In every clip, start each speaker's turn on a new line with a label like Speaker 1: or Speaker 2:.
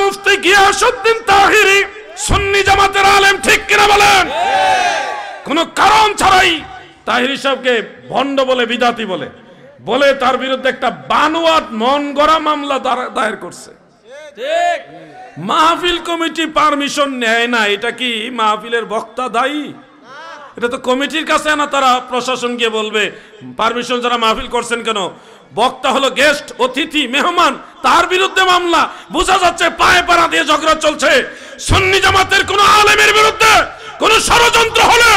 Speaker 1: মুফতি গিয়াসউদ্দিন তাহিরি সুন্নি জামাতের আলেম, ঠিক কিনা বলেন? কোনো কারণ ছাড়াই তাহিরি সাহেবকে ভণ্ড বলে, বিদাতি বলে বলে তার বিরুদ্ধে একটা বানোয়াট মন গড়া মামলা দায়ের করছে।
Speaker 2: ঠিক।
Speaker 1: মাহফিল কমিটি পারমিশন নেয় না, এটা কি মাহফিলের বক্তা দায়ী? এটা তো কমিটির কাছে না, তারা প্রশাসন গিয়ে বলবে পারমিশন যারা মাহফিল করছেন কেন? বক্তা হলো গেস্ট, অতিথি, মেহমান, তার বিরুদ্ধে মামলা। বোঝা যাচ্ছে পায়ে পাড়া দিয়ে ঝগড়া চলছে। সুন্নি জামাতের কোন আলেমের বিরুদ্ধে কোন ষড়যন্ত্র হলে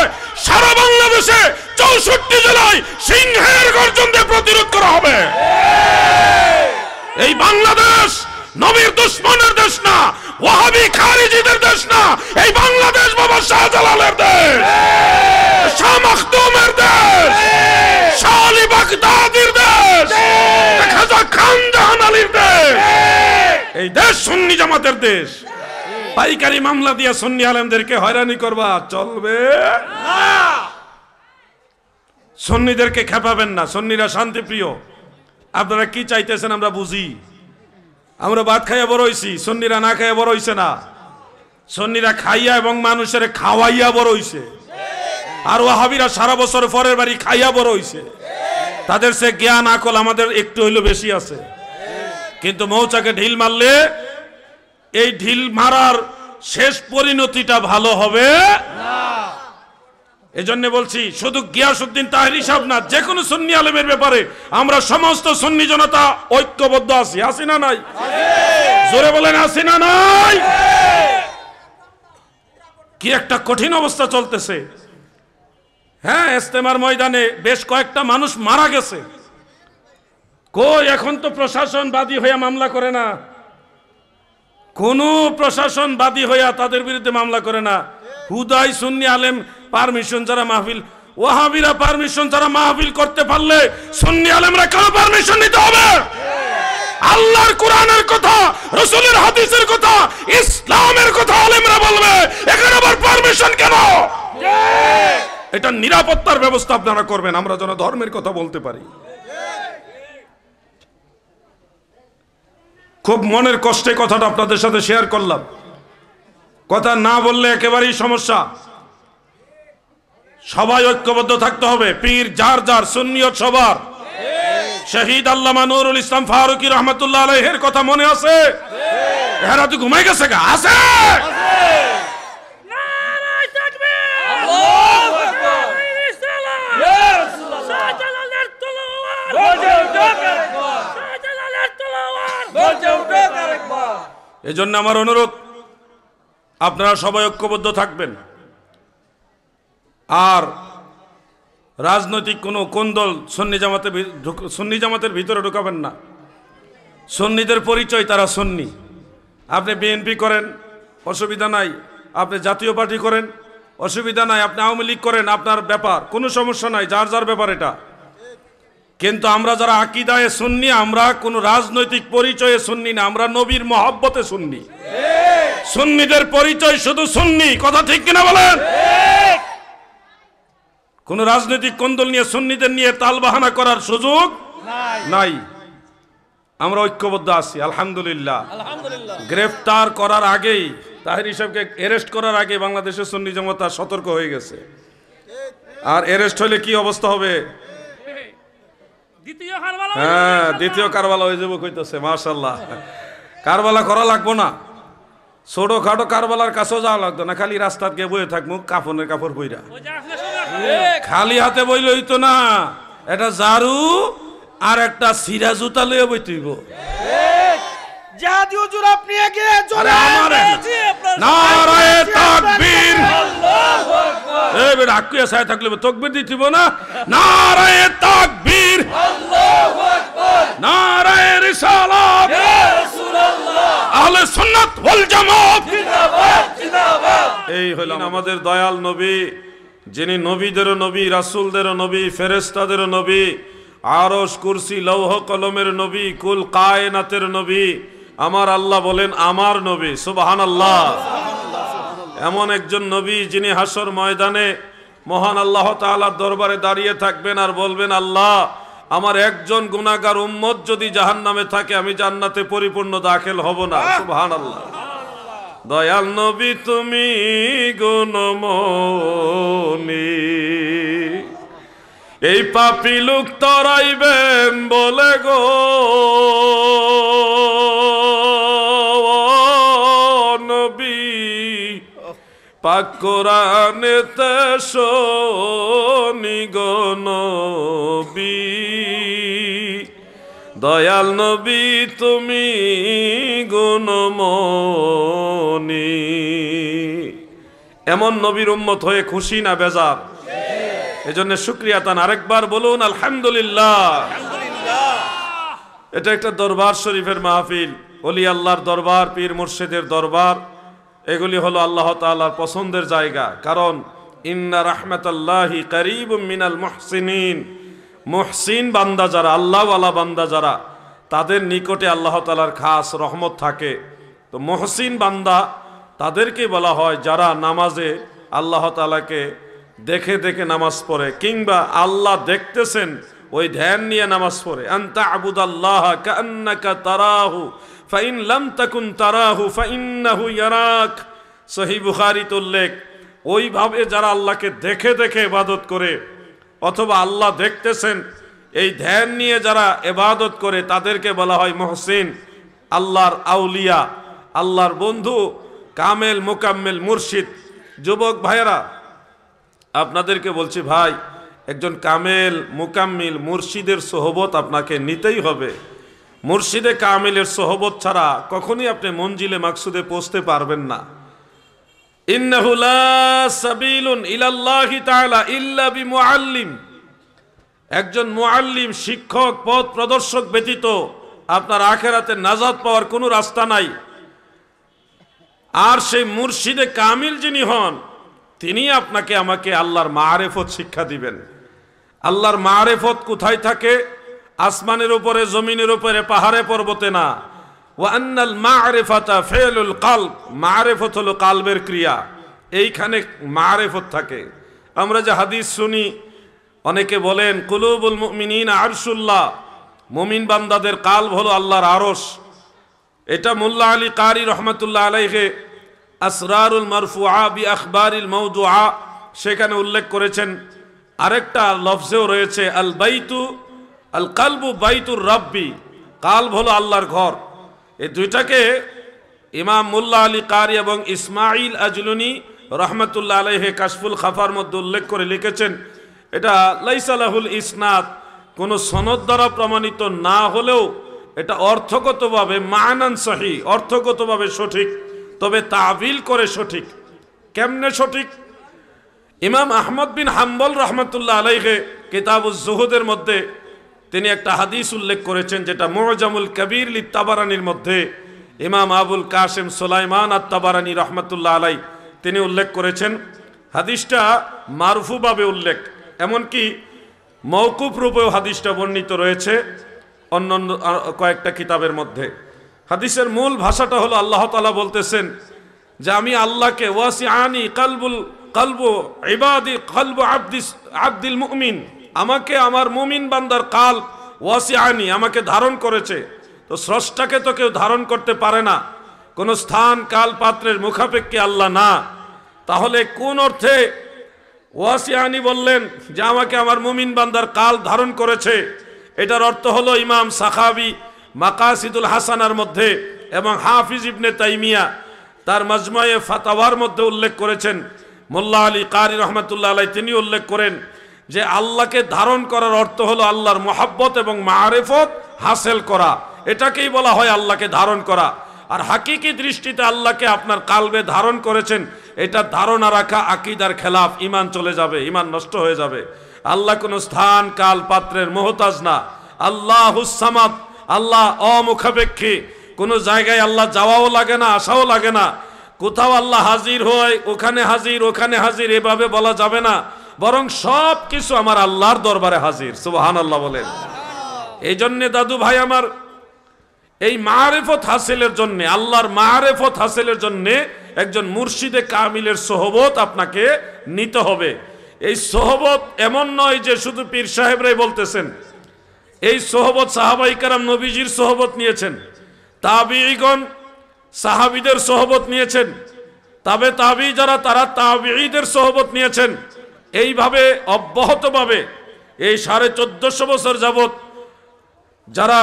Speaker 1: সারা বাংলাদেশে 64 জেলায় সিংহের গর্জন দিয়ে প্রতিরোধ করা হবে। এই বাংলাদেশ নবীর দুশ্মনের দেশ না, ওয়াহাবি খারিজিদের দেশ না, এই বাংলাদেশ বাবা শাহজালালের দেশ, শাহ মাখদুমের দেশ, শাহ আলী বাগদাদির দেশ, খাজা খান জাহান আলীর দেশ। এই দেশ সুন্নি জামাতের দেশ। পাইকারি মামলা দিয়ে সুন্নি আলেমদেরকে হয়রানি করবা চলবে না। সুন্নিদেরকে খেপাবেন না, সুন্নিরা শান্তিপ্রিয়। আপনারা কি চাইতেছেন আমরা বুঝি। আমরা ভাত খাইয়া বড় হইছি, সুন্নিরা না খাইয়া বড় হইছে না। সুন্নিরা খাইয়া এবং মানুষের খাওয়াইয়া বড় হইছে, আর ওয়াহাবিরা সারা বছর পরের বাড়ি খাইয়া বড় হইছে। তাদের সে জ্ঞান আকল আমাদের একটু হইলো বেশি আছে। কিন্তু মৌচাকে ঢিল মারলে এই ঢিল মারার শেষ পরিণতিটা ভালো হবে না। এজন্য বলছি, শুধু গিয়াসউদ্দিন তাহিরি সাহেব না, যে কোনো সুন্নি আলেমের ব্যাপারে আমরা সমস্ত সুন্নি জনতা ঐক্যবদ্ধ আছি। আছি না নাই? জোরে বলেন, আছি না নাই? কি একটা কঠিন অবস্থা চলতেছে। হ্যাঁ, ইজতেমার ময়দানে বেশ কয়েকটা মানুষ মারা গেছে। কই, এখন তো প্রশাসন বাদী হইয়া মামলা করে না, কোন প্রশাসন বাদী হইয়া তাদের বিরুদ্ধে মামলা করে না। হুদাই সুন্নি আলেম পারমিশন যারা মাহফিল, ওয়াহাবিরা পারমিশন যারা মাহফিল করতে পারলে সুন্নি আলেমরা কেন পারমিশন নিতে হবে? আল্লাহর কোরআনের কথা, রাসূলের হাদিসের কথা, ইসলামের কথা আলেমরা বলবে, এখানে আবার পারমিশন কেন? এটা নিরাপত্তার ব্যবস্থা আপনারা করবেন, আমরা যেন ধর্মের কথা বলতে পারি। খুব মনের কষ্টে কথাটা আপনাদের সাথে শেয়ার করলাম। কথা না বললে একেবারেই সমস্যা। সবাই ঐক্যবদ্ধ থাকতে হবে। পীর যার যার, সুন্নিয়ত সবার। শহীদ আল্লামা নুরুল ইসলাম ফারুকী রহমাতুল্লাহ আলাইহির কথা মনে আছে? এরা তো ঘুমাই গেছে গা? আছে?
Speaker 2: নারায়ে তাকবীর, আল্লাহু আকবার, ইয়া রাসূলুল্লাহ, শাহজালালের তলোয়ার গর্জে উঠুক আরেকবার, শাহজালালের তলোয়ার গর্জে উঠুক আরেকবার।
Speaker 1: এজন্য আমার অনুরোধ, আপনারা সবাই ঐক্যবদ্ধ থাকবেন। আর রাজনৈতিক কোনো কোন্দল সুন্নি জামাতের ভিতরে ঢুকাবেন না। সুন্নিদের পরিচয়, তারা সুন্নি। আপনি বিএনপি করেন, অসুবিধা নাই। আপনি জাতীয় পার্টি করেন, অসুবিধা নাই। আপনি আওয়ামী লীগ করেন, আপনার ব্যাপার, কোনো সমস্যা নাই, যার যার ব্যাপার এটা। কিন্তু আমরা যারা আকীদায়ে সুন্নি, আমরা কোনো রাজনৈতিক পরিচয়ে সুন্নি না, আমরা নবীর মহব্বতে সুন্নি। সুন্নিদের পরিচয় শুধু সুন্নি। কথা ঠিক কিনা বলেন? কোন রাজনৈতিক কোন্দল নিয়ে সুন্নিদের নিয়ে তালবাহানা করার সুযোগ নাই। আমরা ঐক্যবদ্ধ আছি আলহামদুলিল্লাহ। গ্রেফতার করার আগেই, তাহিরি সাহেবকে অ্যারেস্ট করার আগে বাংলাদেশের সুন্নি জামাত সতর্ক হয়ে গেছে। আর অ্যারেস্ট হলে কি অবস্থা হবে? হ্যাঁ, দ্বিতীয় কারবালা হয়ে যাবো কইতেছে। মাশাআল্লাহ, কারবালা করা লাগবো না, ছোটখাটো কারবালার কাছেও যাওয়া লাগতো না। খালি রাস্তার গিয়ে বয়ে থাকবো কাফনের কাপড় বইরা, খালি হাতে বইলে হইতো না। এটা ঝাড়ু আর একটা সিরা জুতা লইয়া বইতে হইব।
Speaker 2: জাতীয় জোর আপনি আগে জোরে
Speaker 1: নারায়ে তাকবীর, আল্লাহু আকবার। এই বেটা আকুয়া ছায়া থাকলে তাকবীর দিতিব না? নারায়ে তাকবীর, আল্লাহু আকবার। নারায়ে রিসালাত, ইয়া রাসূলুল্লাহ। আহলে সুন্নাত ওয়াল জামাত জিন্দাবাদ, জিন্দাবাদ। এই হলো আমাদের দয়াল নবী, যিনি নবীদেরও নবী, রাসূলদেরও নবী, ফেরেশতাদেরও নবী, আরশ কুরসি লৌহ কলমের নবী, কুল কায়নাতের নবী। আমার আল্লাহ বলেন আমার নবী, সুবহানাল্লাহ। এমন একজন নবী যিনি হাসর ময়দানে মহান আল্লাহ তাআলার দরবারে দাঁড়িয়ে থাকবেন আর বলবেন, আল্লাহ আমার একজন গুনাহগার উম্মত যদি জাহান্নামে থাকে আমি জান্নাতে পরিপূর্ণ দাখিল হব না। সুবহানাল্লাহ। দয়াল নবী তুমি গুণমণি, এই পাপী লোক তরাইবেন বলে গো নবী, পাক কোরআনেতে শুনি গো নবী, দয়াল নবী তুমি গুণমণি। এমন নবীর উম্মত হয়ে খুশি না বেজার? এজন্য শুকরিয়া তান আরেকবার বলুন আলহামদুলিল্লাহ। এটা একটা দরবার শরীফের মাহফিল, ওলি আল্লাহর দরবার, পীর মুর্শিদের দরবার। এগুলি হলো আল্লাহ তাআলার পছন্দের জায়গা। কারণ ইন্না রাহমাতাল্লাহি কারীবুম মিনাল মুহসিনিন, মুহসিন বান্দা যারা, আল্লাহওয়ালা বান্দা যারা, তাদের নিকটে আল্লাহ তাআলার খাস রহমত থাকে। তো মুহসিন বান্দা তাদেরকে বলা হয় যারা নামাজে আল্লাহ তাআলাকে দেখে দেখে নামাজ পড়ে, কিংবা আল্লাহ দেখতেছেন ওই ধ্যান নিয়ে নামাজ পড়ে। আনতা আবুদাল্লাহ কান্নাকা তারাহু ফাইন লাম তাকুন তারাহু ফাইন্নাহু ইয়ারাক। সহিহ বুখারীর উল্লেখ। ওইভাবে যারা আল্লাহকে দেখে দেখে ইবাদত করে অথবা আল্লাহ দেখতেছেন এই ধ্যান নিয়ে যারা ইবাদত করে তাদেরকে বলা হয় মুহসিন, আল্লাহর আউলিয়া, আল্লাহর বন্ধু, কামেল মুকাম্মেল মুর্শিদ। যুবক ভাইয়েরা, আপনাদেরকে বলছি ভাই, একজন কামেল মুকাম্মিল মুর্শিদের সোহবত আপনাকে নিতেই হবে। মুর্শিদে কামেলের সোহবত ছাড়া কখনোই আপনি মঞ্জিলে মাকসুদে পৌঁছতে পারবেন না। ইন্নাহু লা সাবিলুন ইলাল্লাহি তাআলা ইল্লা বিমুআল্লিম। একজন মুআল্লিম, শিক্ষক, পথ প্রদর্শক ব্যতীত আপনার আখিরাতে নাজাত পাওয়ার কোনো রাস্তা নাই। আর সেই মুর্শিদে কামিল যিনি হন তিনি আপনাকে আমাকে আল্লাহর মারিফত শিক্ষা দিবেন। আল্লাহর মারিফত কোথায় থাকে? আসমানের উপরে, জমিনের উপরে, পাহাড়ে পর্বতে না। ওয়া আন্নাল মারিফাতা ফিলুল কলব, মারিফত হলো কলবের ক্রিয়া, এইখানে মারিফত থাকে। আমরা যে হাদিস শুনি, অনেকে বলেন কুলুবুল মুমিনিনা আরশুল্লাহ, মুমিন বান্দাদের কলব হলো আল্লাহর আরশ। এটা মোল্লা আলী কারি রহমাতুল্লাহ আলাইহি আসরারুল মারফুআ বি আখবারিল মাওদুআ সেখানে উল্লেখ করেছেন। আরেকটা লফজেও রয়েছে আল বাইতু আল কালবু বাইতুর রাব্বি, কালব হলো আল্লাহর ঘর। এই দুইটাকে ইমাম মোল্লা আলী কারি এবং ইসমাইল আজলুনি রহমাতুল্লাহ আলাইহি কাশফুল খাফার মধ্যে উল্লেখ করে লিখেছেন, এটা লাইসা লাহুল ইসনাদ, কোনো সনদ দ্বারা প্রমাণিত না হলেও এটা অর্থগতভাবে মানান সহি, অর্থগতভাবে সঠিক, তবে তাবিল করে সঠিক। কেমনে সঠিক? ইমাম আহমদ বিন হাম্বল রহমতুল্লাহ আলাইহি কিতাবুজ জুহুদের মধ্যে তিনি একটা হাদিস উল্লেখ করেছেন, যেটা মুআজামুল কবির লি তাবারানির মধ্যে ইমাম আবুল কাসেম সুলাইমান আত-তাবারানি রহমতুল্লাহ আলাই তিনি উল্লেখ করেছেন। হাদিসটা মারফুভাবে উল্লেখ, এমনকি মওকুফ রূপেও হাদিসটা বর্ণিত রয়েছে অন্যান্য কয়েকটা কিতাবের মধ্যে। হাদিসের মূল ভাষাটা হলো আল্লাহ তাআলা বলতেছেন যে আমি আল্লাহকে ওয়াসিআনি কলবু ইবাদি কলবু আব্দিল মুমিন, আমাকে আমার মুমিন বান্দার কাল ওয়াসিআনি, আমাকে ধারণ করেছে। তো স্রষ্টাকে তো কেউ ধারণ করতে পারে না, কোন স্থান কাল পাত্রের মুখাপেক্ষী আল্লাহ না। তাহলে কোন অর্থে ওয়াসিআনি বললেন যে আমাকে আমার মুমিন বান্দার কাল ধারণ করেছে? এটার অর্থ হলো ইমাম সাখাবি মাকাসিদুল হাসানার মধ্যে এবং হাফিজ ইবনে তাইমিয়া তার মাজমুয়ে ফাতাওয়ার মধ্যে উল্লেখ করেছেন। মোল্লা আলী কারি রহমাতুল্লাহ আলাইহি তিনি উল্লেখ করেন যে আল্লাহকে ধারণ করার অর্থ হলো আল্লাহর মহব্বত এবং মারিফত হাসিল করা, এটাকেই বলা হয় আল্লাহকে ধারণ করা। আর হাকিকি দৃষ্টিতে আল্লাহকে আপনার কালবে ধারণ করেছেন, এটা ধারণা রাখা আকীদার খেলাফ, ঈমান চলে যাবে, ঈমান নষ্ট হয়ে যাবে। আল্লাহ কোনো স্থান কাল পাত্রের মুহতাজ না। আল্লাহুস সামাদ, আল্লাহ অমুখাপেক্ষী, কোনো জায়গায় আল্লাহ যাওয়াও লাগে না, আসাও লাগে না। কোথাও আল্লাহ হাজির হয়, ওখানে হাজির, ওখানে হাজির, এভাবে বলা যাবে না, বরং সব কিছু আমার আল্লাহর দরবারে হাজির। সুবহানাল্লাহ বলেন। এই জন্যে দাদু ভাই আমার, এই মারিফত হাসিলের জন্য, আল্লাহর মারিফত হাসিলের জন্য একজন মুর্শিদে কামিলের সোহবত আপনাকে নিতে হবে। এই সোহবত এমন নয় যে শুধু পীর সাহেবরাই বলতেছেন। এই সোহবত সাহাবায়ে কেরাম নবীজির সোহবত নিয়েছেন, তাবিঈগণ সাহাবীদের সোহবত নিয়েছেন, তবে তাবি যারা তারা তাবিঈদের সোহবত নিয়েছেন। এইভাবে অব্যাহতভাবে এই 1450 বছর যাবত যারা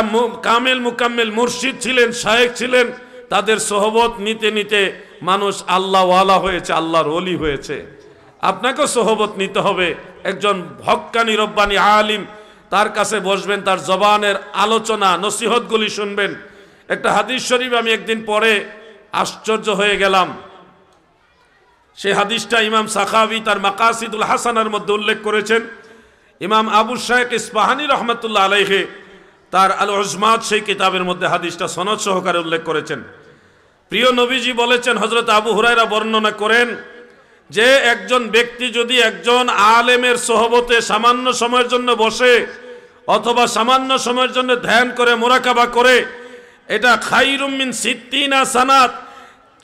Speaker 1: কামেল মুকাম্মেল মুর্শিদ ছিলেন, শায়েখ ছিলেন, তাদের সোহবত নিতে নিতে মানুষ আল্লাহওয়ালা হয়েছে, আল্লাহর ওলি হয়েছে। আপনাকেও সোহবত নিতে হবে একজন হক্কানি রব্বানি আলিম, তার কাছে বসবেন, তার জবানের আলোচনা নসিহতগুলি শুনবেন। একটা হাদিস শরীফ আমি একদিন পড়ে আশ্চর্য হয়ে গেলাম। সেই হাদিসটা ইমাম সাখাবী তার মাকাসিদুল হাসানার মধ্যে উল্লেখ করেছেন। ইমাম আবু শাইখ ইসফাহানি রহমতুল্লাহ আলাইহি তার আল উজমাত সেই কিতাবের মধ্যে হাদিসটা সনদ সহকারে উল্লেখ করেছেন। প্রিয় নবীজি বলেছেন, হযরত আবু হুরায়রা বর্ণনা করেন যে একজন ব্যক্তি যদি একজন আলেমের সোহবতে সামান্য সময়ের জন্য বসে অথবা সামান্য সময়ের জন্য ধ্যান করে মুরাকাবা করে, এটা খায়রুম মিন 60 সানাত,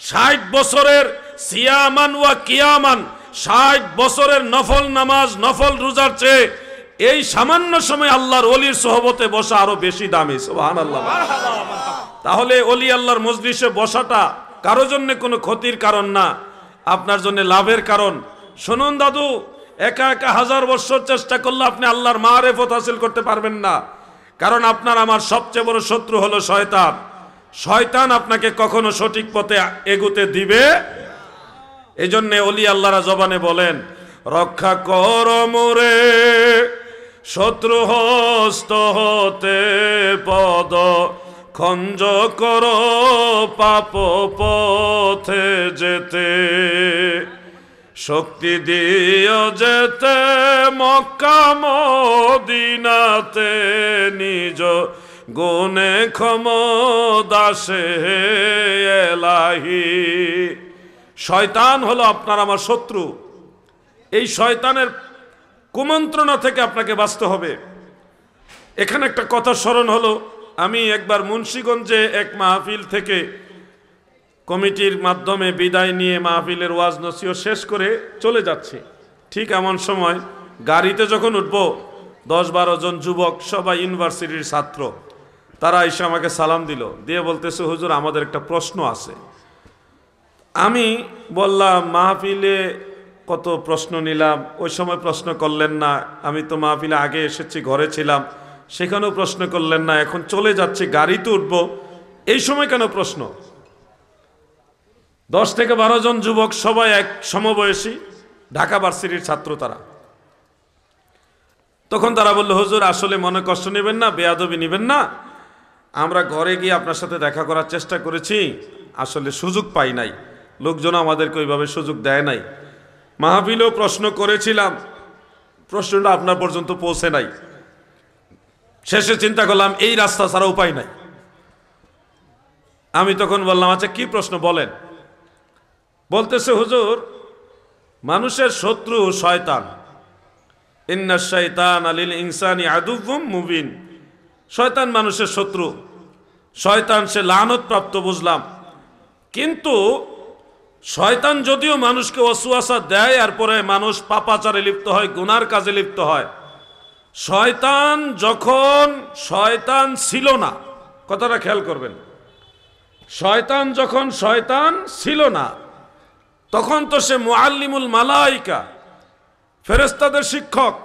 Speaker 1: 60 বছরের সিয়ামান ওয়া কিয়ামান, 60 বছরের নফল নামাজ নফল রোজার চেয়ে এই সামান্য সময় আল্লাহর ওলির সোহবতে বসা আরো বেশি দামি। সুবহানাল্লাহ। তাহলে ওলি আল্লাহর মজলিসে বসাটা কারো জন্য কোনো ক্ষতির কারণ না, আপনার জন্য লাভের কারণ। শুনুন দাদু, একা একা 1000 বছর চেষ্টা করলে আপনি আল্লাহর মারিফত হাসিল করতে পারবেন না, কারণ আপনার আমার সবচেয়ে বড় শত্রু হলো শয়তান। শয়তান আপনাকে কখনো সঠিক পথে এগুতে দিবে। এই জন্য ওলি আল্লাহরা জবানে বলেন, রক্ষা কর মোরে শত্রু হস্ত হতে, পদ খঞ্জ কর পাপ পথে যেতে, শক্তি দিও যেতে মক্কা মদিনাতে, নিজ গুণে ক্ষমদাসে এলাহি। শয়তান হলো আপনার আমার শত্রু। এই শয়তানের কুমন্ত্রণা থেকে আপনাকে বাঁচতে হবে। এখানে একটা কথা স্মরণ হলো, আমি একবার মুন্সিগঞ্জে এক মাহফিল থেকে কমিটির মাধ্যমে বিদায় নিয়ে মাহফিলের ওয়াজ নসিহত শেষ করে চলে যাচ্ছি। ঠিক এমন সময় গাড়িতে যখন উঠবো, 10-12 জন যুবক, সবাই ইউনিভার্সিটির ছাত্র, তারা এসে আমাকে সালাম দিল, দিয়ে বলতেছে, হুজুর আমাদের একটা প্রশ্ন আছে। আমি বললাম, মাহফিলে কত প্রশ্ন নিলাম, ওই সময় প্রশ্ন করলেন না, আমি তো মাহফিলে আগে এসেছি, ঘরে ছিলাম, সেখানেও প্রশ্ন করলেন না, এখন চলে যাচ্ছি, গাড়িতে উঠবো, এই সময় কেন প্রশ্ন? 10 থেকে 12 জন যুবক, সবাই এক সমবয়সী, ঢাকা ভার্সিটির ছাত্র তারা। তখন তারা বলল, হুজুর আসলে মনে কষ্ট নেবেন না, বেয়াদবি নেবেন না, আমরা ঘরে গিয়ে আপনার সাথে দেখা করার চেষ্টা করেছি, আসলে সুযোগ পাই নাই, লোকজন আমাদেরকে ওইভাবে সুযোগ দেয় নাই। মাহফিলেও প্রশ্ন করেছিলাম, প্রশ্নটা আপনার পর্যন্ত পৌঁছে নাই। শেষে চিন্তা করলাম এই রাস্তা ছাড়া উপায় নাই। আমি তখন বললাম, আচ্ছা কি প্রশ্ন বলেন। বলতেছে, হুজুর মানুষের শত্রু শয়তান, ইন্নাশ শাইতানা লিল ইনসানি আদুউম মুবিন। শয়তান মানুষের শত্রু, শয়তান সে লানত প্রাপ্ত বুঝলাম, কিন্তু শয়তান যদিও মানুষকে ওয়াসওয়াসা দেয়, এরপরে মানুষ পাপাচারে লিপ্ত হয়, গুনার কাজে লিপ্ত হয়। শয়তান যখন শয়তান ছিল না, কথাটা খেয়াল করবেন, শয়তান যখন শয়তান ছিল না, তখন তো সে মুআল্লিমুল মালাইকা, ফেরেশতাদের শিক্ষক।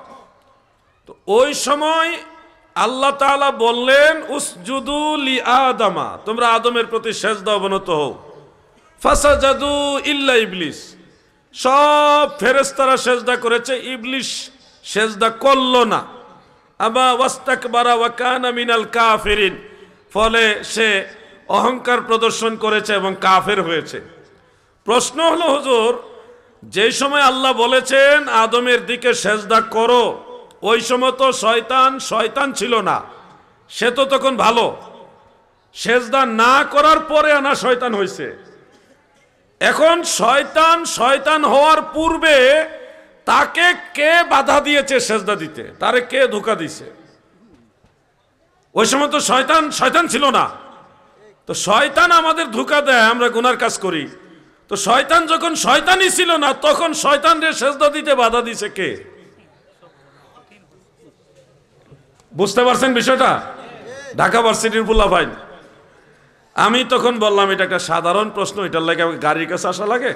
Speaker 1: তো ওই সময় আল্লাহ তাআলা বললেন, উসজুদু লি আদমা, তোমরা আদমের প্রতি সেজদা অবনত হও। ফাসাজাদু ইল্লা ইবলিস, সব ফেরেশতারা সেজদা করেছে, ইবলিস সেজদা করল না। আবা ওয়াস্তাকবারা ওয়া কানা মিনাল কাফিরিন, ফলে সে অহংকার প্রদর্শন করেছে এবং কাফের হয়েছে। প্রশ্ন হলো, হুজুর যেই সময় আল্লাহ বলেছেন আদমের দিকে সেজদা করো, ওই সময় তো শয়তান ছিল না, সে তো তখন ভালো, সেজদা না করার পরে আনা শয়তান হয়েছে। এখন শয়তান হওয়ার পূর্বে তাকে কে বাধা দিয়েছে সেজদা দিতে, তারে কে ধোঁকা দিছে? ওই সময় তো শয়তান ছিল না। তো শয়তান আমাদের ধোঁকা দেয়, আমরা গুনার কাজ করি। তো শয়তান যখন শয়তানই ছিল না, তখন শয়তানরে সেজদা দিতে বাধা দিছে কে? বুঝতে পারছেন বিষয়টা? ঢাকা ভার্সিটির পোলাপাইন। আমি তখন বললাম এটা একটা সাধারণ প্রশ্ন, এটার লাগে আমাকে গাড়ির কাছে আসা লাগে?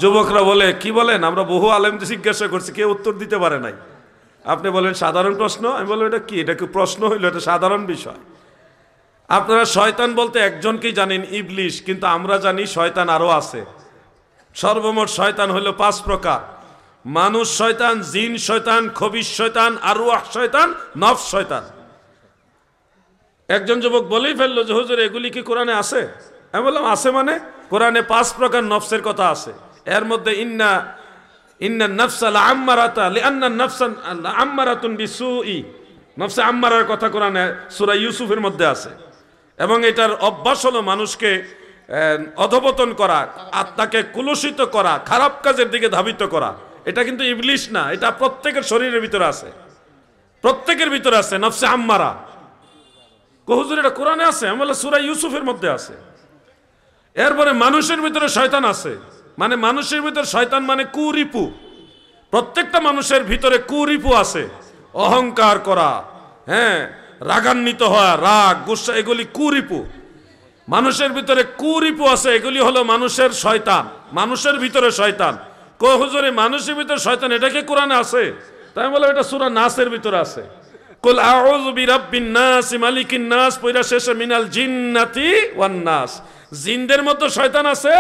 Speaker 1: যুবকরা বলে কি বলেন, আমরা বহু আলেমদের জিজ্ঞাসা করছি, কেউ উত্তর দিতে পারে নাই। আপনি বলেন সাধারণ প্রশ্ন। আমি বললাম এটা কি, এটা কি প্রশ্ন হইলো? এটা সাধারণ বিষয়। আপনারা শয়তান বলতে একজনকেই জানেন, ইবলিশ, কিন্তু আমরা জানি শয়তান আরো আছে। সর্বমোট শয়তান হলো 5 প্রকার: মানুষ শয়তান, জিন শয়তান, খবিশ শয়তান, আরওয়াহ শয়তান, নফস শয়তান। একজন যুবক বলেই ফেললো যে হুজুর এগুলি কি কোরআনে আছে? আমি বললাম আছে মানে? কোরআনে 5 প্রকার নফসের কথা আছে। এর মধ্যে ইন্না নাফসা লাআম্মারাতা লিআন্না নাফসা লাআম্মারাতুন বিসুই, নফসে আম্মারার কথা কোরআনে সূরা ইউসুফের মধ্যে আছে। এবং এটার অভ্যাস হলো মানুষকে অধপতন করা, আত্মাকে কুলুষিত করা, খারাপ কাজের দিকে ধাবিত করা। এটা কিন্তু ইবলিশ না, এটা প্রত্যেকের শরীরের ভিতরে আছে, প্রত্যেকের ভিতরে আছে নফসে আম্মারা। হুজুর এটা কোরআনে আছে? আমি বললাম সূরা ইউসুফের মধ্যে আছে। এরপরে মানুষের ভিতরে শয়তান আছে, মানে মানুষের ভিতরে শয়তান মানে কুরিপু। প্রত্যেকটা মানুষের ভিতরে কুরিপু আছে। অহংকার করা, হ্যাঁ, রাগান্বিত হওয়া, রাগ, গুসা, এগুলি কুরিপু। মানুষের ভিতরে কুরিপু আছে, এগুলি হলো মানুষের শয়তান, মানুষের ভিতরে শয়তান। হুজুরে মানুষের ভিতরে শয়তান, এটা কি কোরআনে আছে? তাই আমি বললাম এটা সূরা নাসের ভিতরে আছে। কুল আউযু বিরাব্বিন নাস মালিকিন নাস পয়রা শেষে মিনাল জিন্নাতি ওয়ান নাস। জিনদের মধ্যে শয়তান আছে,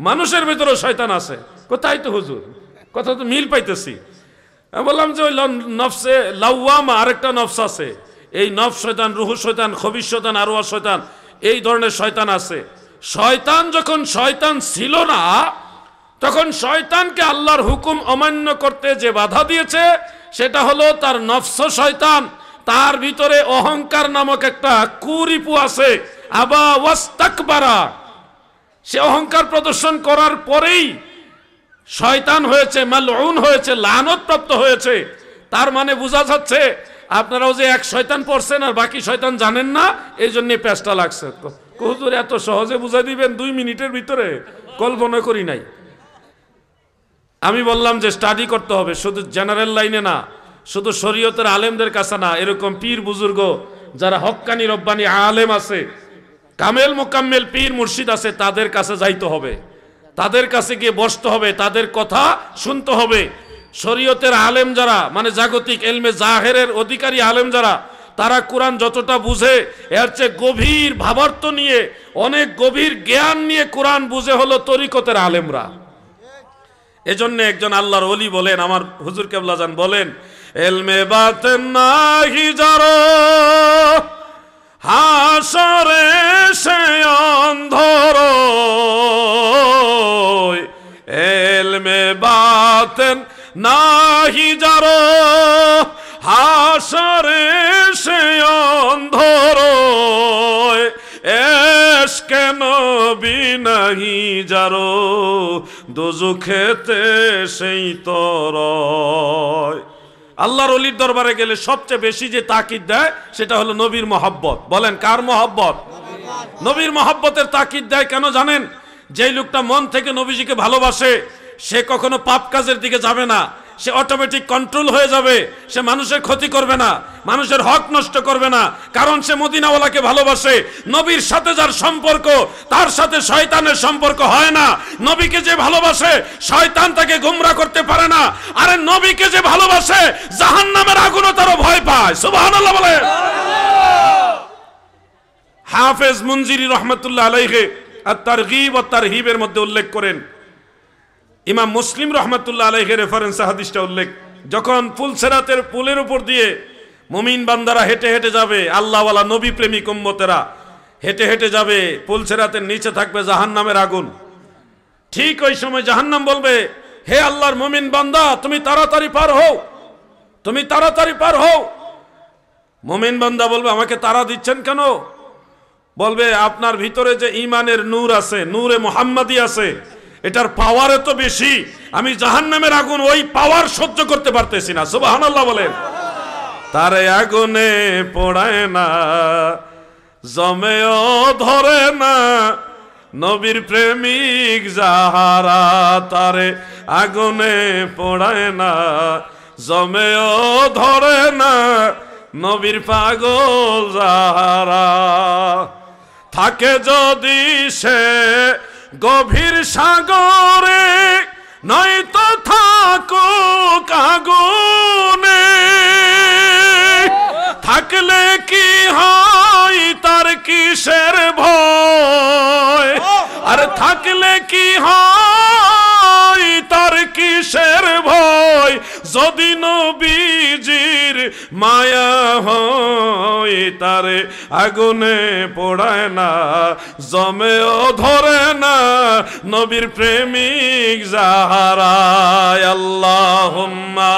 Speaker 1: মানুষের ভিতরে শয়তান আছে। কোথায় তো হুজুর, কথা তো মিল পাইতেছি। আমি বললাম যে ওই নফসে লাওয়ামা আরেকটা নফস আছে। এই নফস শয়তান, রুহু শয়তান, খবিশ শয়তান, আরওয়াহ শয়তান, এই ধরনের শয়তান আছে। শয়তান যখন শয়তান ছিল না, তখন শয়তানকে আল্লাহর হুকুম অমান্য করতে যে বাধা দিয়েছে সেটা হলো তার নফস শয়তান। তার ভিতরে অহংকার নামক একটা কুরিপু আছে। আবা ওয়াস্তাকবারা, সে অহংকার প্রদর্শন করার পরেই শয়তান হয়েছে, মালউন হয়েছে, লানত প্রাপ্ত হয়েছে। তার মানে বোঝা যাচ্ছে আপনারাও যে এক শয়তান পড়ছেন আর বাকি শয়তান জানেন না, এই জন্য পেঁচটা লাগছে। হুজুর এত সহজে বুঝাই দিবেন 2 মিনিটের ভিতরে? কল্পনা করি নাই। আমি বললাম যে স্টাডি করতে হবে, শুধু জেনারেল লাইনে না, শুধু শরীয়তের আলেমদের কাছে না, এরকম পীর বুজুর্গ যারা হক্কানি রব্বানি আলেম আছে, কামেল মোকাম্মেল পীর মুর্শিদ আছে, তাদের কাছে যাইতে হবে, তাদের কাছে গিয়ে বসতে হবে, তাদের কথা শুনতে হবে। শরীয়তের আলেম যারা, মানে জাগতিক এলমে জাহেরের অধিকারী আলেম যারা, তারা কোরআন যতটা বুঝে এর চেয়ে গভীর ভাবার্থ নিয়ে, অনেক গভীর জ্ঞান নিয়ে কোরআন বুঝে হলো তরিকতের আলেমরা। এজন্য একজন আল্লাহর ওলি বলেন, আমার হুজুর কেবলা জান বলেন, এলমে বাতেন নাহি যারো হাসরে সে অন্ধর, এলমে বাতেন নাহি যারো হাসরে সে অন্ধর, এশকে নবী নাহি যারো দোজখেতে সেই তরয়। আল্লাহর ওলির দরবারে গেলে সবচেয়ে বেশি যে তাকিদ দেয় সেটা হলো নবীর মহব্বত। বলেন কার মহব্বত? নবীর মহব্বতের তাকিদ দেয় কেন জানেন? যেই লোকটা মন থেকে নবীজিকে ভালোবাসে সে কখনো পাপ কাজের দিকে যাবে না, সে অটোমেটিক কন্ট্রোল হয়ে যাবে, সে মানুষের ক্ষতি করবে না, মানুষের হক নষ্ট করবে না, কারণ সে মদিনাওয়ালাকে ভালোবাসে। নবীর সাথে যার সম্পর্ক, তার সাথে শয়তানের সম্পর্ক হয় না। নবীকে যে ভালোবাসে শয়তান তাকে গোমরা করতে পারে না। আরে নবীকে যে ভালোবাসে জাহান্নামের আগুনও তারও ভয় পায়। সুবহানাল্লাহ বলেন। হাফেজ মুনজিরি রহমাতুল্লাহ আলাইহি আত-তারগীব ওয়া তারহিবের মধ্যে উল্লেখ করেন, ইমাম মুসলিম রহমাতুল্লাহ আলাইহি রেফারেন্স হাদিসটা উল্লেখ, যখন ফুলসেরাতের পুলের উপর দিয়ে মুমিন বান্দারা হেঁটে হেঁটে যাবে, আল্লাহওয়ালা নবী প্রেমিক উম্মতেরা হেঁটে হেঁটে যাবে, ফুলসেরাতের নিচে থাকবে জাহান্নামের আগুন। ঠিক ওই সময় জাহান্নাম বলবে, হে আল্লাহর মুমিন বান্দা, তুমি তাড়াতাড়ি পার হও, তুমি তাড়াতাড়ি পার হও। মুমিন বান্দা বলবে, আমাকে তাড়া দিচ্ছেন কেন? বলবে, আপনার ভিতরে যে ঈমানের নূর আছে, নূরে মুহাম্মাদি আছে, এটার পাওয়ার এত বেশি, আমি জাহান্নামের আগুন ওই পাওয়ার সহ্য করতে পারতেছি না। সুবহানাল্লাহ বলেন। তারে আগুনে পোড়ায় না, জমেও ধরে না, নবীর প্রেমিক যাহারা, তারে আগুনে পোড়ায় না, জমেও ধরে না নবীর পাগল যাহারা। থাকে যদি সে গভীর সাগরে নয়তো থাকুক আগুনে, থাকলে কি হয় তার কিসের ভয়, আর থাকলে কি হয় তার কিসের ভয়, যদি নবীজির মায়া হয় তারে আগুনে পোড়ায় না, জমেও ধরে না নবীর প্রেমিক যাহারা। আল্লাহুম্মা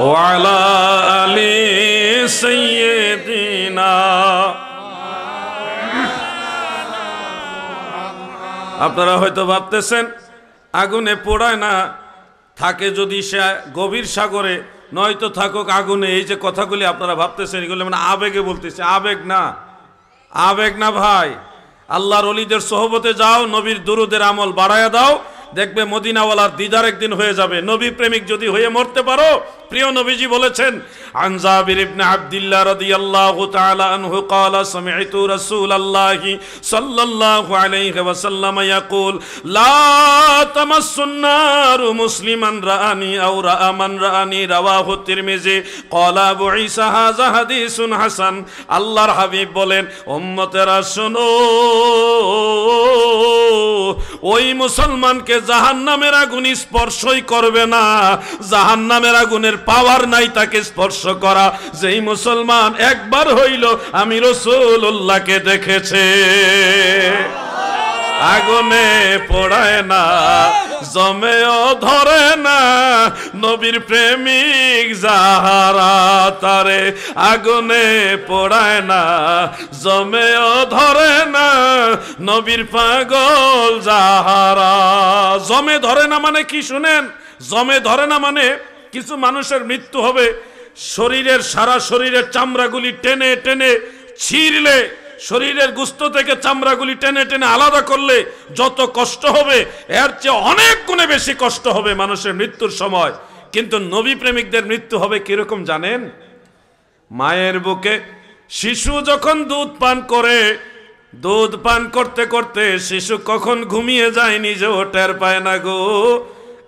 Speaker 1: ওয়ালা আলি সাইয়্যিদিনা। আপনারা হয়তো ভাবতেছেন আগুনে পোড়ায় না, থাকে যদি সে গভীর সাগরে নয়তো থাকুক আগুনে। এই যে কথাগুলি আপনারা ভাবতেছেন এগুলো মানে আবেগে বলতেছে, আবেগ না, আবেগ না ভাই। আল্লাহর ওলিদের সোহবতে যাও, নবীর দুরুদের আমল বাড়ায়া দাও, দেখবে মদিনাওয়ালার দিদার একদিন হয়ে যাবে। নবী প্রেমিক যদি হয়ে মরতে পারো, প্রিয় নবীজি বলেছেন, আন জাবির ইবনে আব্দুল্লাহ রাদিয়াল্লাহু তাআলা আনহু قال سمعت رسول الله صلى الله عليه وسلم يقول لا تمس النار مسلما رآني او رأى من رآني رواه الترمذي قال ابو عيسى هذا حديث حسن। আল্লাহর হাবিব বলেন, উম্মতেরা শোনো, ওই মুসলমানকে জাহান্নামের আগুন স্পর্শই করবে না, জাহান্নামের আগুনের পাওয়ার নাই তাকে স্পর্শ করা, যেই মুসলমান একবার হইল আমি রাসূলুল্লাহকে দেখেছে। আগুনে পোড়ায় না, জমেও ধরে না নবীর প্রেমিক যাহারা, তারে আগুনে পোড়ায় না, জমেও ধরে না নবীর পাগল যাহারা। জমে ধরে না মানে কি শুনেন, জমে ধরে না মানে কিছু মানুষের মৃত্যু হবে, শরীরের সারা শরীরের চামড়াগুলি টেনে টেনে ছিঁড়লে, শরীরের গোশত থেকে চামড়াগুলি টেনে টেনে আলাদা করলে যত কষ্ট হবে এর চেয়ে অনেক গুণে বেশি কষ্ট হবে মানুষের মৃত্যুর সময়। কিন্তু নবী প্রেমিকদের মৃত্যু হবে কিরকম জানেন? মায়ের বুকে শিশু যখন দুধ পান করে, দুধ পান করতে করতে শিশু কখন ঘুমিয়ে যায় নিজেও টের পায় না গো।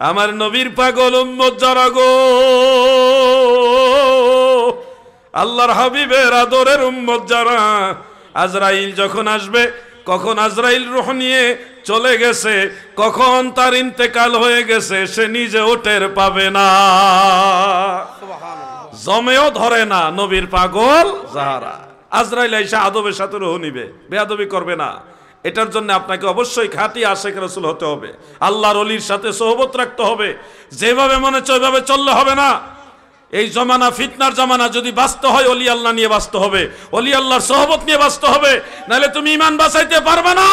Speaker 1: আমার নবীর পাগল উম্মত যারা গো, আল্লাহর হাবিবের আদরের উম্মত যারা, আজরাইল যখন আসবে, কখন আজরাইল রূহ নিয়ে চলে গেছে, কখন তার ইন্তেকাল হয়ে গেছে সে নিজেও টের পাবে না। জমেও ধরে না নবীর পাগল যাহারা। আজরাইল এসে আদবের সাথে রূহ নিবে, বেয়াদবি করবে না। এটার জন্য আপনাকে অবশ্যই খাঁটি আশিক রাসূল হতে হবে, আল্লাহর ওলির সাথে সোহবত রাখতে হবে। যেভাবে মনে চায় ওইভাবে চললে হবে না। এই জমানা ফিতনার জমানা, যদি বাঁচতে হয় ওলি আল্লাহ নিয়ে বাঁচতে হবে, ওলি আল্লাহর সোহবত নিয়ে বাঁচতে হবে, নাহলে তুমি ঈমান বাঁচাইতে পারবে না।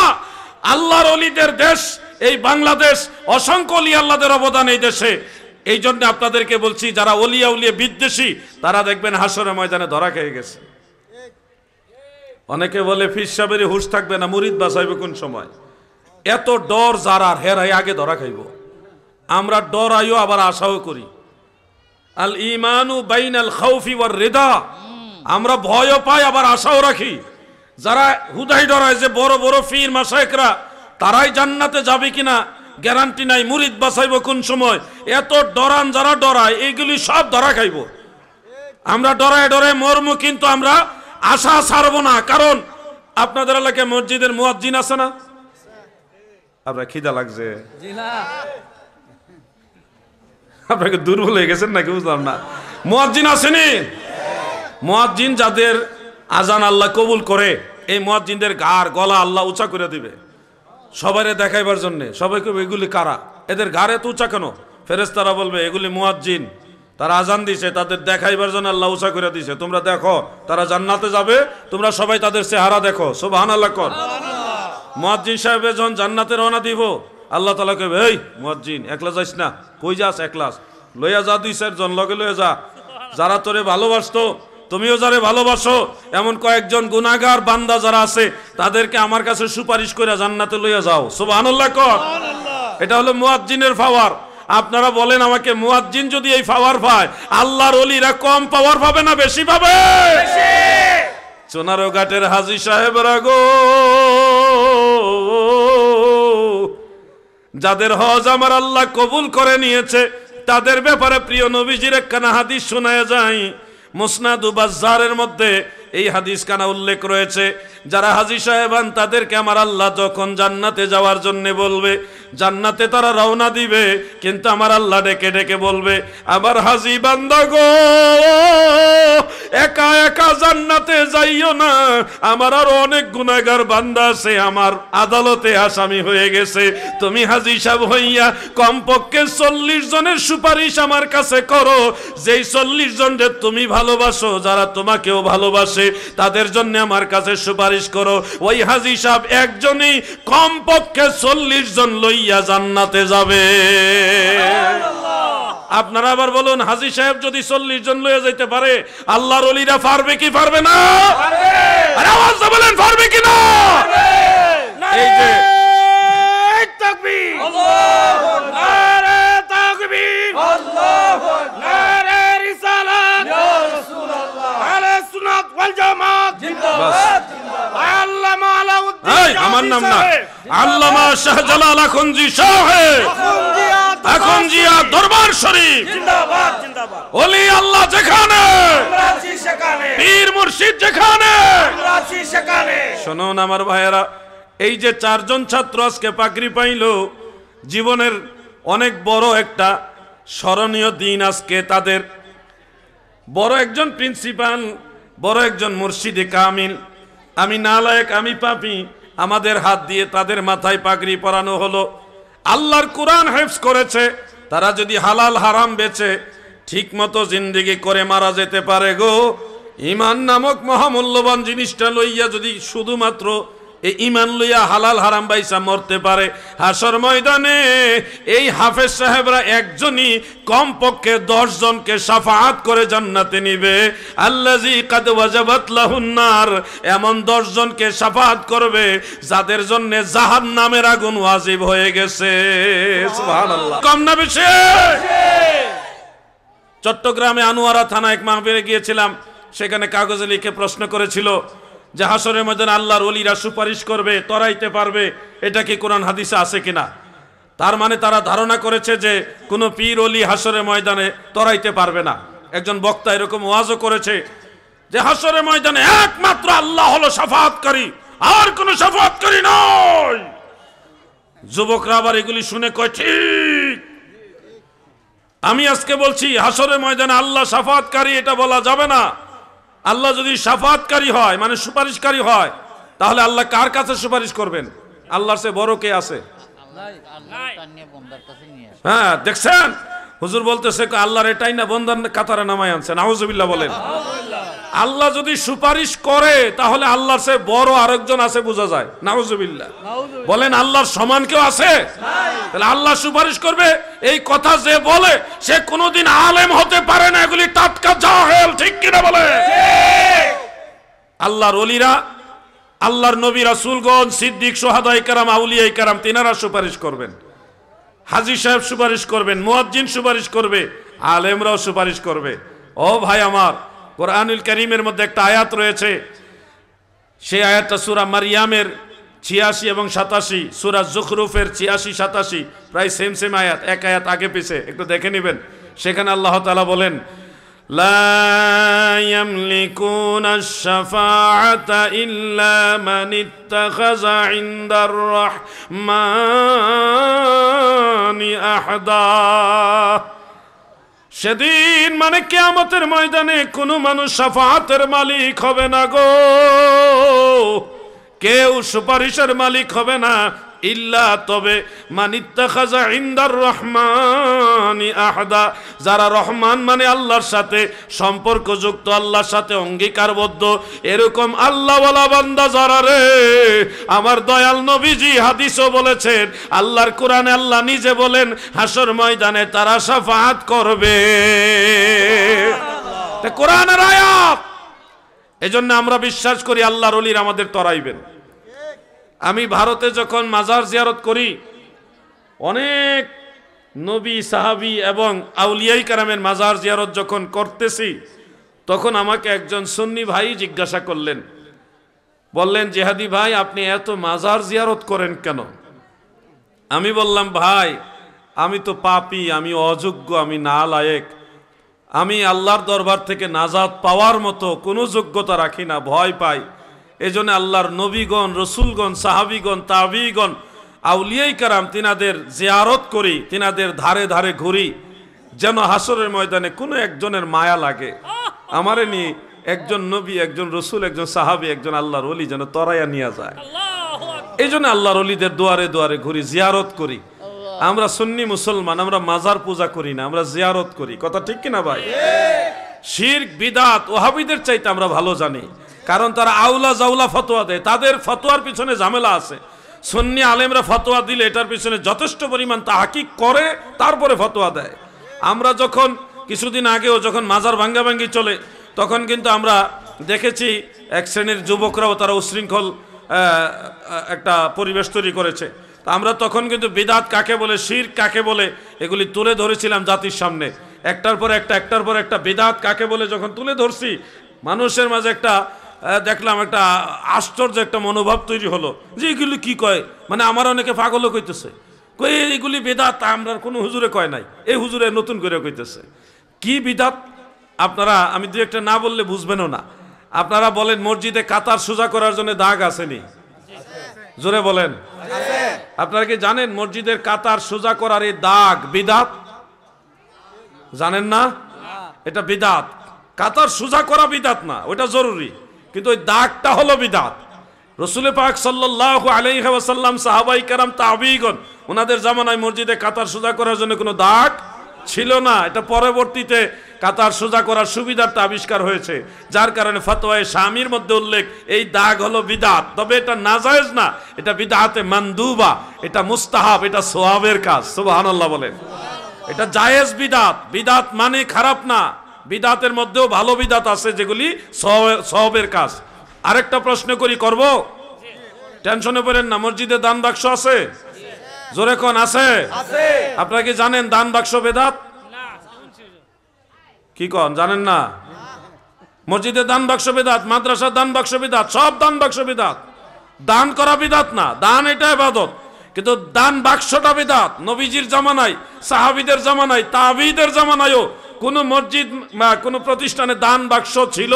Speaker 1: আল্লাহর ওলিদের দেশ এই বাংলাদেশ, অসংখ্য ওলি আল্লাহদের অবদান এই দেশে। এই জন্য আপনাদেরকে বলছি, যারা ওলিয়া উলিয়া বিদ্বেষী তারা দেখবেন হাসরের ময়দানে ধরা খেয়ে গেছে। অনেকে বলে পীর সাহেবের হুঁশ থাকবে না, মুরিদ বাঁচাইবে কোন সময়? এত ডর যারা হেরাই আগে ধরা খাইব। আমরা ডরাইও আবার আশাও করি। আল ইমানু বাইনাল খাউফি ওয়ার রিদা, আমরা ভয়ও পাই আবার আশাও রাখি। যারা হুদাই ডরায় যে বড় বড় পীর মাশায়েখরা তারাই জান্নাতে যাবে কিনা গ্যারান্টি নাই, মুরিদ বাঁচাইব কোন সময়, এত ডরান যারা ডরায় এইগুলি সব ধরা খাইব। আমরা ডরায় ডরায় মরমু, কিন্তু আমরা আশা ছাড়ব না। কারণ আপনাদের এলাকায় মসজিদের মুয়াজ্জিন আছে না? আপনার খিদা লাগছে, আপনাকে দুর্বল হয়ে গেছেন নাকি বুঝলাম না। মুয়াজ্জিন আসেনি? মুয়াজ্জিন যাদের আজান আল্লাহ কবুল করে, এই মুয়াজ্জিনদের গাড় গলা আল্লাহ উঁচা করে দিবে সবাইরে দেখাইবার জন্য। সবাই কবে এগুলি কারা, এদের গাড় এত উঁচা কেন? ফেরেশতারা বলবে এগুলি মুয়াজ্জিন, তারা আজান দিছে, তাদের দেখাইবার জন্য আল্লাহ উঁচা করে দিছে। তোমরা দেখো, তারা জান্নাতে যাবে, তোমরা সবাই তাদের চেহারা দেখো। সুবহানাল্লাহ কর। মুয়াজ্জিন সাহেব যখন জান্নাতে রওনা দিব, আল্লাহ তাআলা কইবে, এই মুয়াজ্জিন একলা যাইস না, কই যাস? একলাস লইয়া যা, 2-4 জন লগে লইয়া যা, যারা তোরে ভালোবাসতো তুমিও যারে ভালোবাসো এমন কয়েকজন গুনাহগার বান্দা যারা আছে তাদেরকে আমার কাছে সুপারিশ করে জান্নাতে লইয়া যাও। সুবহানাল্লাহ কর। এটা হলো মুয়াজ্জিনের পাওয়ার। আপনারা বলেন আমাকে, মুয়াজ্জিন যদি এই পাওয়ার পায়, আল্লাহর ওলিরা কম পাওয়ার পাবে না বেশি পাবে? সোনারঘাটের হাজী সাহেবরা গো, যাদের হজ আমার আল্লাহ কবুল করে নিয়েছে তাদের ব্যাপারে প্রিয় নবীজির একখানা হাদিস শোনায় যায়। মুসনাদু বাজ্জারের মধ্যে এই হাদিস কানা উল্লেখ রয়েছে। যারা হাজী সাহেবান তাদেরকে আমার আল্লাহ যখন জান্নাতে যাওয়ার জন্য বলবে, জান্নাতে তারা রওনা দিবে, কিন্তু আমার আল্লাহ ডেকে ডেকে বলবে, আবার হাজী বান্দা গো, একা একা জান্নাতে যাইও না, আমার আরো অনেক গুনাহগার বান্দা আছে, আমার আদালতে আসামি হয়ে গেছে। তুমি হাজী সাহেব হইয়া কমপক্ষে 40 জনের সুপারিশ আমার কাছে করো, যেই 40 জনকে তুমি ভালোবাসো, যারা তোমাকেও ভালোবাসে, তাদের জন্য আমার কাছে সুপারিশ করো। ওই হাজী সাহেব একজনই কমপক্ষে 40 জন লইয়া জান্নাতে যাবে। আপনারা আবার বলুন, হাজী সাহেব যদি 40 জন লইয়া যাইতে পারে, আল্লাহর ওলিরা পারবে কি পারবে না? আরে আওয়াজ দিয়ে বলেন, পারবে কি না? এই যে
Speaker 2: তাকবীর, আল্লাহু আকবার, নারে তাকবীর, আল্লাহু আকবার, নারে রিসালাত, ইয়া রাসূলুল্লাহ, আহলে সুন্নাত ওয়াল জামাত জিন্দাবাদ, আল্লামা আলাউদ্দিন,
Speaker 1: এই আমার নাম না, আল্লামা শাহজালাল আখুনজি সাহেব, আখুনজিয়া দরবার শরীফ
Speaker 2: জিন্দাবাদ জিন্দাবাদ,
Speaker 1: ওলি আল্লাহ যেখানে,
Speaker 2: আমরা আছি সেখানে,
Speaker 1: পীর মুর্শিদ যেখানে,
Speaker 2: আমরা আছি সেখানে।
Speaker 1: শুনুন আমার ভাইয়েরা, এই যে 4 জন ছাত্র আজকে পাগড়ি পাইল, জীবনের অনেক বড় একটা স্মরণীয় দিন আজকে তাদের। বড় একজন প্রিন্সিপাল, বড় একজন মুর্শিদে কামিল, আমি নালায়েক, আমি পাপী, আমাদের হাত দিয়ে তাদের মাথায় পাগড়ি পরানো হলো। আল্লাহর কোরআন হেফজ করেছে, তারা যদি হালাল হারাম বেচে ঠিক মতো জিন্দেগি করে মারা যেতে পারে গো, ঈমান নামক মহামূল্যবান জিনিসটা লইয়া যদি শুধুমাত্র এই ঈমান লইয়া হালাল হারাম বাইসা মরতে পারে, হাসর ময়দানে এই হাফেজ সাহেবরা একজনই কমপক্ষে 10 জনকে শাফাআত করে জান্নাতে নিবে। আল্লাযী কাদ ওয়াজাবাত লাহুন নার, এমন 10 জনকে শাফাআত করবে যাদের জন্য জাহান্নামের আগুন ওয়াজিব হয়ে গেছে। সুবহানাল্লাহ। কম না বেশি? চট্টগ্রামে আনোয়ারা থানা এক মাহফিলে গিয়েছিলাম, সেখানে কাগজে লিখে প্রশ্ন করেছিল যে হাসরের ময়দানে আল্লাহর ওলিরা সুপারিশ করবে, তরাইতে পারবে, এটা কি কোরআন হাদিসে আছে কিনা? তার মানে তারা ধারণা করেছে যে কোনো পীর ওলি হাসরের ময়দানে তরাইতে পারবে না। একজন বক্তা এরকম ওয়াজও করেছে যে হাসরের ময়দানে একমাত্র আল্লাহ হলো শাফাআতকারী, আর কোনো শাফাআতকারী নয়। যুবকরা আবার এগুলি শুনে কয় ঠিক। আমি আজকে বলছি হাসরের ময়দানে আল্লাহ শাফাআতকারী এটা বলা যাবে না। আল্লাহ যদি শাফাআতকারী হয়, মানে সুপারিশকারী হয়, তাহলে আল্লাহ কার কাছে সুপারিশ করবেন? আল্লাহর চেয়ে বড় কে আছে? হ্যাঁ, দেখছেন হুজুর বলতেছে আল্লাহর এটাই না বন্দার কাতারে নামায় আনছে। নাউজুবিল্লাহ বলেন। আল্লাহ যদি সুপারিশ করে তাহলে আল্লাহর চেয়ে বড় আরেকজন আছে বোঝা যায়। নাউজুবিল্লাহ বলেন। আল্লাহর সমান কেউ আছে? তাহলে আল্লাহ সুপারিশ করবে এই কথা যে বলে সে কোনোদিন আলেম হতে পারে না, এগুলি টাটকা জাহেল। ঠিক কিনা বলে? আল্লাহর ওলিরা, আল্লাহর নবী রাসূলগণ, সিদ্দিক, শুহাদায়ে কেরাম, আউলিয়ায়ে কেরাম, তিনারা সুপারিশ করবেন। হাজী সাহেব সুপারিশ করবেন, মুয়াজ্জিন সুপারিশ করবে, আলেমরাও সুপারিশ করবে। ও ভাই আমার, কোরআনুল কারীমের মধ্যে একটা আয়াত রয়েছে, সেই আয়াতটা সূরা মারইয়ামের 86 এবং 87, সূরা যুখরুফের 86, 87, প্রায় সেম সেম আয়াত, এক আয়াত আগে পিছে, একটু দেখে নেবেন। সেখানে আল্লাহ তাআলা বলেন, লা ইয়ামলিকুনা আশ-শাফাআতা ইল্লা মান ইত্তাখাযা ইনদার রাহমানি আহদা। সেদিন মানে কিয়ামতের ময়দানে কোনো মানুষ শাফাআতের মালিক হবে না গো, কেউ সুপারিশের মালিক হবে না, ইল্লা তবে মান ইত্তাখাযা ইনদার রহমানি আহদা, যারা রহমান মানে আল্লাহর সাথে সম্পর্কযুক্ত, আল্লাহর সাথে অঙ্গীকারবদ্ধ, এরকম আল্লাহওয়ালা বান্দা যারা রে, আমার দয়াল নবীজি হাদিসও বলেছেন, আল্লাহর কোরআনে আল্লাহ নিজে বলেন হাসর ময়দানে তারা শাফাআত করবে। কোরআনের আয়াত এজন্য আমরা বিশ্বাস করি আল্লাহর ওলিরা আমাদের তরাইবেন। আমি ভারতে যখন মাজার জিয়ারত করি, অনেক নবী সাহাবী এবং আউলিয়াই কারামের মাজার জিয়ারত যখন করতেছি, তখন আমাকে একজন সুন্নি ভাই জিজ্ঞাসা করলেন, বললেন, জেহাদি ভাই আপনি এত মাজার জিয়ারত করেন কেন? আমি বললাম, ভাই আমি তো পাপী, আমি অযোগ্য, আমি নালায়েক, আমি আল্লাহর দরবার থেকে নাজাত পাওয়ার মতো কোনো যোগ্যতা রাখি না, ভয় পাই। এজন্য আল্লাহর নবীগণ, রসুলগণ, সাহাবিগণ, তাবিগণ, আউলিয়াই কারাম তিনাদের জিয়ারত করি, তিনাদের ধারে ধারে ঘুরি, যেন হাসরের ময়দানে কোনো একজনের মায়া লাগে, আমারে নিয়ে একজন নবী, একজন রসুল, একজন সাহাবি, একজন আল্লাহর ওলি যেন তরাইয়া নিয়ে যায়। এই জন্য আল্লাহর ওলিদের দুয়ারে দুয়ারে ঘুরি, জিয়ারত করি। আমরা সুন্নি মুসলমান, আমরা মাজার পূজা করি না, আমরা জিয়ারত করি। কথা ঠিক কিনা ভাই? শিরক বিদআত ওহাবিদের চাইতে আমরা ভালো জানি, কারণ তারা আউলা জাউলা ফতোয়া দেয়, তাদের ফতোয়ার পিছনে ঝামেলা আছে। সুন্নি আলেমরা ফতোয়া দিলে এটার পিছনে যথেষ্ট পরিমাণ তাহকিক করে তারপরে ফতোয়া দেয়। আমরা যখন কিছুদিন আগেও যখন মাজার ভাঙ্গাভাঙ্গি চলে, তখন কিন্তু আমরা দেখেছি এক শ্রেণীর যুবকরাও তারা উশৃঙ্খল একটা পরিবেশ তৈরি করেছে। তা আমরা তখন কিন্তু বিদআত কাকে বলে, শিরক কাকে বলে, এগুলি তুলে ধরেছিলাম জাতির সামনে। একটার পর একটা বিদআত কাকে বলে যখন তুলে ধরছি, মানুষের মাঝে একটা দেখলাম একটা আশ্চর্য একটা মনোভাব তৈরি হলো যে এগুলি কি কয়, মানে আমার অনেকে পাগলও কইতেছে, কই এইগুলি বিদআত, আমরা কোনো হুজুরে কয় নাই, এই হুজুরে নতুন করে কইতেছে। কি বিদআত আপনারা, আমি দু একটা না বললে বুঝবেনও না। আপনারা বলেন মসজিদে কাতার সোজা করার জন্য দাগ আসেনি? জোরে বলেন। আপনারা কি জানেন মসজিদের কাতার সোজা করার এই দাগ বিদআত? জানেন না? এটা বিদআত। কাতার সোজা করা বিদআত না, ওটা জরুরি, কিন্তু ওই দাগটা হলো বিদআত। রাসূল পাক সাল্লাল্লাহু আলাইহি ওয়াসাল্লাম, সাহাবায়ে কেরাম, তাবিঈগণ, ওনাদের জামানায় মসজিদে কাতার সোজা করার জন্য কোনো দাগ ছিল না। এটা পরবর্তীতে কাতার সোজা করার সুবিধাটা আবিষ্কার হয়েছে, যার কারণে ফতোয়ায়ে শামির মধ্যে উল্লেখ, এই দাগ হলো বিদআত। তবে এটা নাজায়েজ না, এটা বিদআতে মানদুবা, এটা মুস্তাহাব, এটা সওয়াবের কাজ। সুবহানাল্লাহ বলেন। এটা জায়েজ বিদআত। বিদআত মানে খারাপ না, বিদআতের মধ্যেও ভালো বিদআত আছে যেগুলি সওয়াবের কাজ। আরেকটা প্রশ্ন করি, করব? টেনশনে পড়েন না। মসজিদে দান বাক্স আছে? জোরে কোন আছে? আপনারা কি জানেন দান বাক্স বিদআত? কি কোন জানেন না? মসজিদে দান বাক্স বিদআত, মাদ্রাসার দান বাক্স বিদআত, সব দান বাক্স বিদআত। দান করা বিদআত না, দান এটা ইবাদত, কিন্তু দান বাক্সটা বিদআত। নবীজির জামানায়, সাহাবীদের জামানায়, তাবিঈদের জামানায়ও কোন মসজিদ বা কোন প্রতিষ্ঠানে দান বাক্স ছিল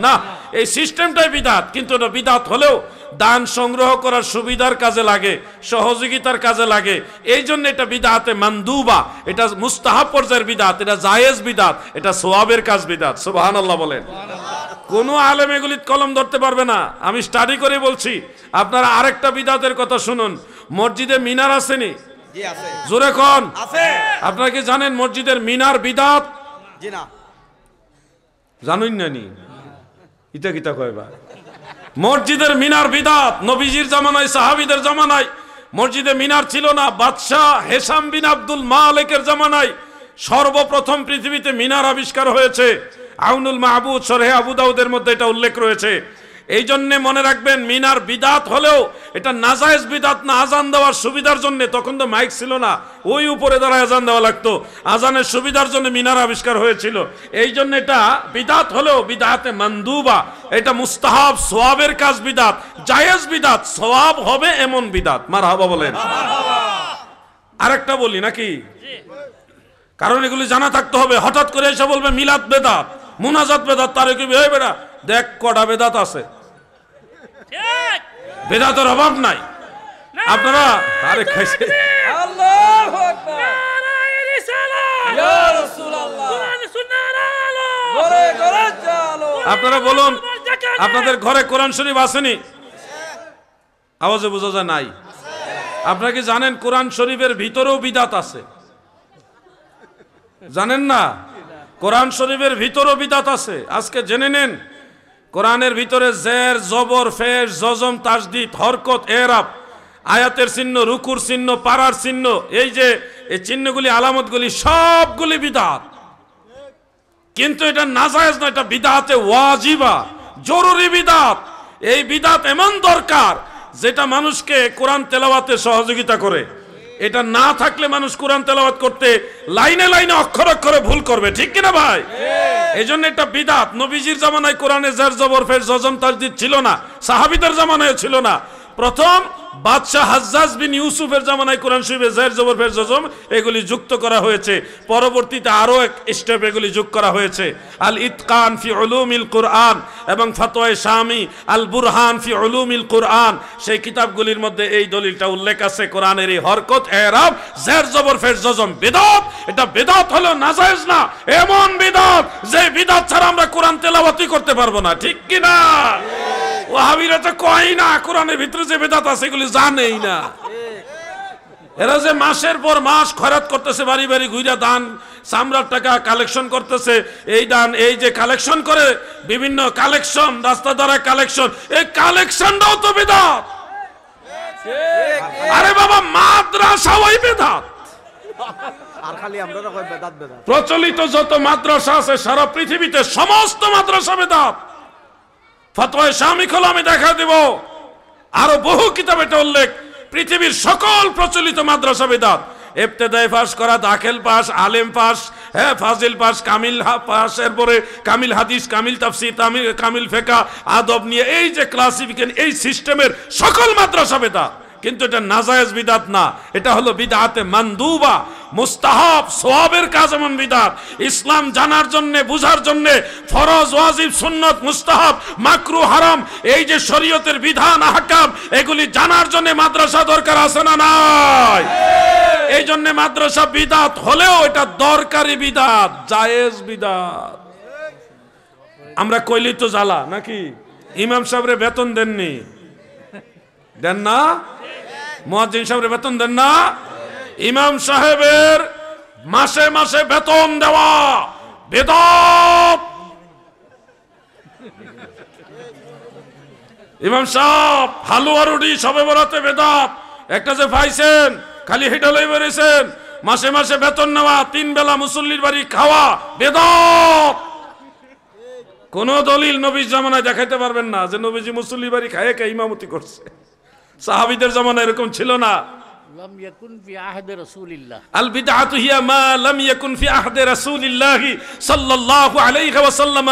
Speaker 1: না। এই সিস্টেমটাই বিদআত, কিন্তু এটা বিদআত হলেও দান সংগ্রহ করার সুবিধার কাজে লাগে, সহযোগিতার কাজে লাগে, এই জন্য এটা বিদআতে মানদুবা, এটা মুস্তাহাব পর্যায়ের বিদআত, এটা জায়েজ বিদআত, এটা সওয়াবের কাজ বিদআত। সুবহানাল্লাহ বলেন। কোন আলেম এগুলি কলম ধরতে পারবে না, আমি স্টাডি করে বলছি। আপনারা আরেকটা বিদআতের কথা শুনুন। মসজিদে মিনার আসেনি?
Speaker 2: জি আছে।
Speaker 1: জোরে কোন
Speaker 2: আছে?
Speaker 1: আপনারা কি জানেন মসজিদের মিনার বিদআত?
Speaker 2: জি না।
Speaker 1: জানুন না নি? ইটা কিতা কয়বা? মসজিদের মিনার বিদআত। নবীজির জামানায়, সাহাবীদের জামানায় মসজিদে মিনার ছিল না। বাদশাহ হেশাম বিন আব্দুল মালিকের জামানায় সর্বপ্রথম পৃথিবীতে মিনার আবিষ্কার হয়েছে। আউনুল মাহবুদ শরহে আবু দাউদের মধ্যে এটা উল্লেখ রয়েছে। এই জন্য মনে রাখবেন, মিনার বিদআত হলেও এটা নাজায়েজ বিদআত না। আজান দেওয়ার সুবিধার জন্য, তখন তো মাইক ছিল না, ওই উপরে দাঁড়ায় আজান দেওয়া লাগতো, আজানের সুবিধার জন্য মিনার আবিষ্কার হয়েছিল। এই জন্য এটা বিদআত হলেও বিদআতে মানদুবা, এটা মুস্তাহাব সওয়াবের কাজ বিদআত, জায়েজ বিদআত, সওয়াব হবে এমন বিদআত। মারহাবা বলেন। আরেকটা বলি নাকি? কারণ এগুলি জানা থাকতে হবে। হঠাৎ করে এসে বলবে মিলাদ বেদাত, মুনাজাত বেদাত, তারে কি এই বেটা দেখ কটা বেদাত আছে, বেদাতের অভাব নাই। আপনারা আরে খাইছে।
Speaker 2: আল্লাহু আকবার। নারায়ে রিসালাত। ইয়া রাসূলুল্লাহ। কোরআন সুন্নাহর আলো। ঘরে ঘরে চলো।
Speaker 1: আপনারা বলুন, আপনাদের ঘরে কোরআন শরীফ আসেনি? আওয়াজে বোঝা যায় নাই? আপনারা কি জানেন কোরআন শরীফের ভিতরেও বিদআত আছে? জানেন না? কোরআন শরীফের ভিতরেও বিদআত আছে। আজকে জেনে নেন, কোরআনের ভিতরে জের, জবর, ফেশ, জজম, তাসদীদ, হরকত, এরাব, আয়াতের চিহ্ন, রুকুর চিহ্ন, পারার চিহ্ন, এই যে এই চিহ্নগুলি, আলামতগুলি সবগুলি বিদআত। কিন্তু এটা নাজায়েজ না, এটা বিদআতে ওয়াজিবা। জরুরি বিদাত। এই বিদাত এমন দরকার যেটা মানুষকে কোরআন তেলাওয়াতে সহযোগিতা করে। এটা না থাকলে মানুষ কোরআন তেলাওয়াত করতে লাইনে লাইনে অক্ষর অক্ষরে ভুল করবে, ঠিক কিনা ভাই? এই জন্য এটা বিদাত। নবীজির জামানায় কোরআনে জার জবর ফের জজম তাজদিদ ছিল না, সাহাবীদের জামানায় ছিল না। প্রথম বাদশাহ হাজ্জাজ বিন ইউসুফের জামানায় কোরআন শরীফে জার জবর ফের জজম এগুলি যুক্ত করা হয়েছে। পরবর্তীতে আরো এক স্টেপ এগুলি যোগ করা হয়েছে। আল ইতকান ফি উলুমিল কুরআন এবং ফতোয়ায়ে শামি আল বুরহান ফি উলুমিল কুরআন, সেই কিতাবগুলির মধ্যে এই দলিলটা উল্লেখ আছে। কোরআনের এই হরকত এরাব জার জবর ফের জজম বিদআত। এটা বিদআত হলো নাজায়েজ না, এমন বিদআত যে বিদআত ছাড়া আমরা কোরআন তেলাওয়াতই করতে পারবো না, ঠিক কি না? ওয়াহাবিরা তো কয় না কোরআনের ভিতরে যে বিদআত আছে এগুলি জানেই না। এরা যে মাসের পর মাস খয়রাত করতেছে, বাড়ি বাড়ি ঘুরে দান চামড়ার টাকা কালেকশন করতেছে, এই দান এই যে কালেকশন করে বিভিন্ন কালেকশন, রাস্তা দ্বারা কালেকশন, এই কালেকশনটাও তো বিদআত। আরে বাবা মাদ্রাসা ওই বিদআত।
Speaker 3: আর খালি আমরা কই বেদাত বেদাত।
Speaker 1: প্রচলিত যত মাদ্রাসা আছে সারা পৃথিবীতে সমস্ত মাদ্রাসা বিদআত। ফতোয়ায়ে শামি খোলা আমি দেখা দেব, আরো বহু কিতাবে এটা উল্লেখ। পৃথিবীর সকল প্রচলিত মাদ্রাসা বিদআত। ইবতেদাই পাস করা, দাখিল পাস, আলেম পাস, হ্যাঁ ফাজিল পাস, কামিল পাস, এরপরে কামিল হাদিস, কামিল তাফসীর, কামিল ফিকহ, আদব নিয়ে এই যে ক্লাসিফিকেশন, এই সিস্টেমের সকল মাদ্রাসা বিদআত। কিন্তু এটা নাজায়েজ বিদআত না, এটা হলো বিদআতে মানদুবা, মুস্তাহাব সওয়াবের কাজ। এমন বিদআত ইসলাম জানার জন্য, বুঝার জন্য ফরজ, ওয়াজিব, সুন্নত, মুস্তাহাব, মাকরুহ, হারাম, এই যে শরীয়তের বিধান আহকাম এগুলি জানার জন্য মাদ্রাসা দরকার আছে না নাই? এই জন্য মাদ্রাসা বিদআত হলেও এটা দরকারি বিদআত, জায়েজ বিদআত। আমরা কইলি তো জ্বালা নাকি? ইমাম সাহেবরে বেতন দেননি, দেন না? মুয়াজ্জিন সাহেবের বেতন দেন না? ইমাম সাহেবের মাসে মাসে বেতন দেওয়া বিদআত। ইমাম সাহেব হালুয়া রুটি সবে বরাতে বিদআত। একটা যে পাইছেন খালি হেঁটে লই বেরিয়েছেন, মাসে মাসে বেতন নেওয়া, 3 বেলা মুসল্লির বাড়ি খাওয়া বিদআত। কোন দলিল নবীর জামানায় দেখাইতে পারবেন না যে নবীজি মুসল্লির বাড়ি খায় কে ইমামতি করছে। সাহাবীদের জামানায় এরকম ছিল না।
Speaker 4: লাম ইয়াকুন ফি আহদি রাসূলিল্লাহ
Speaker 1: আল বিদআতু হিয়া মা লাম ইয়াকুন ফি আহদি রাসূলিল্লাহ সাল্লাল্লাহু আলাইহি ওয়া সাল্লাম।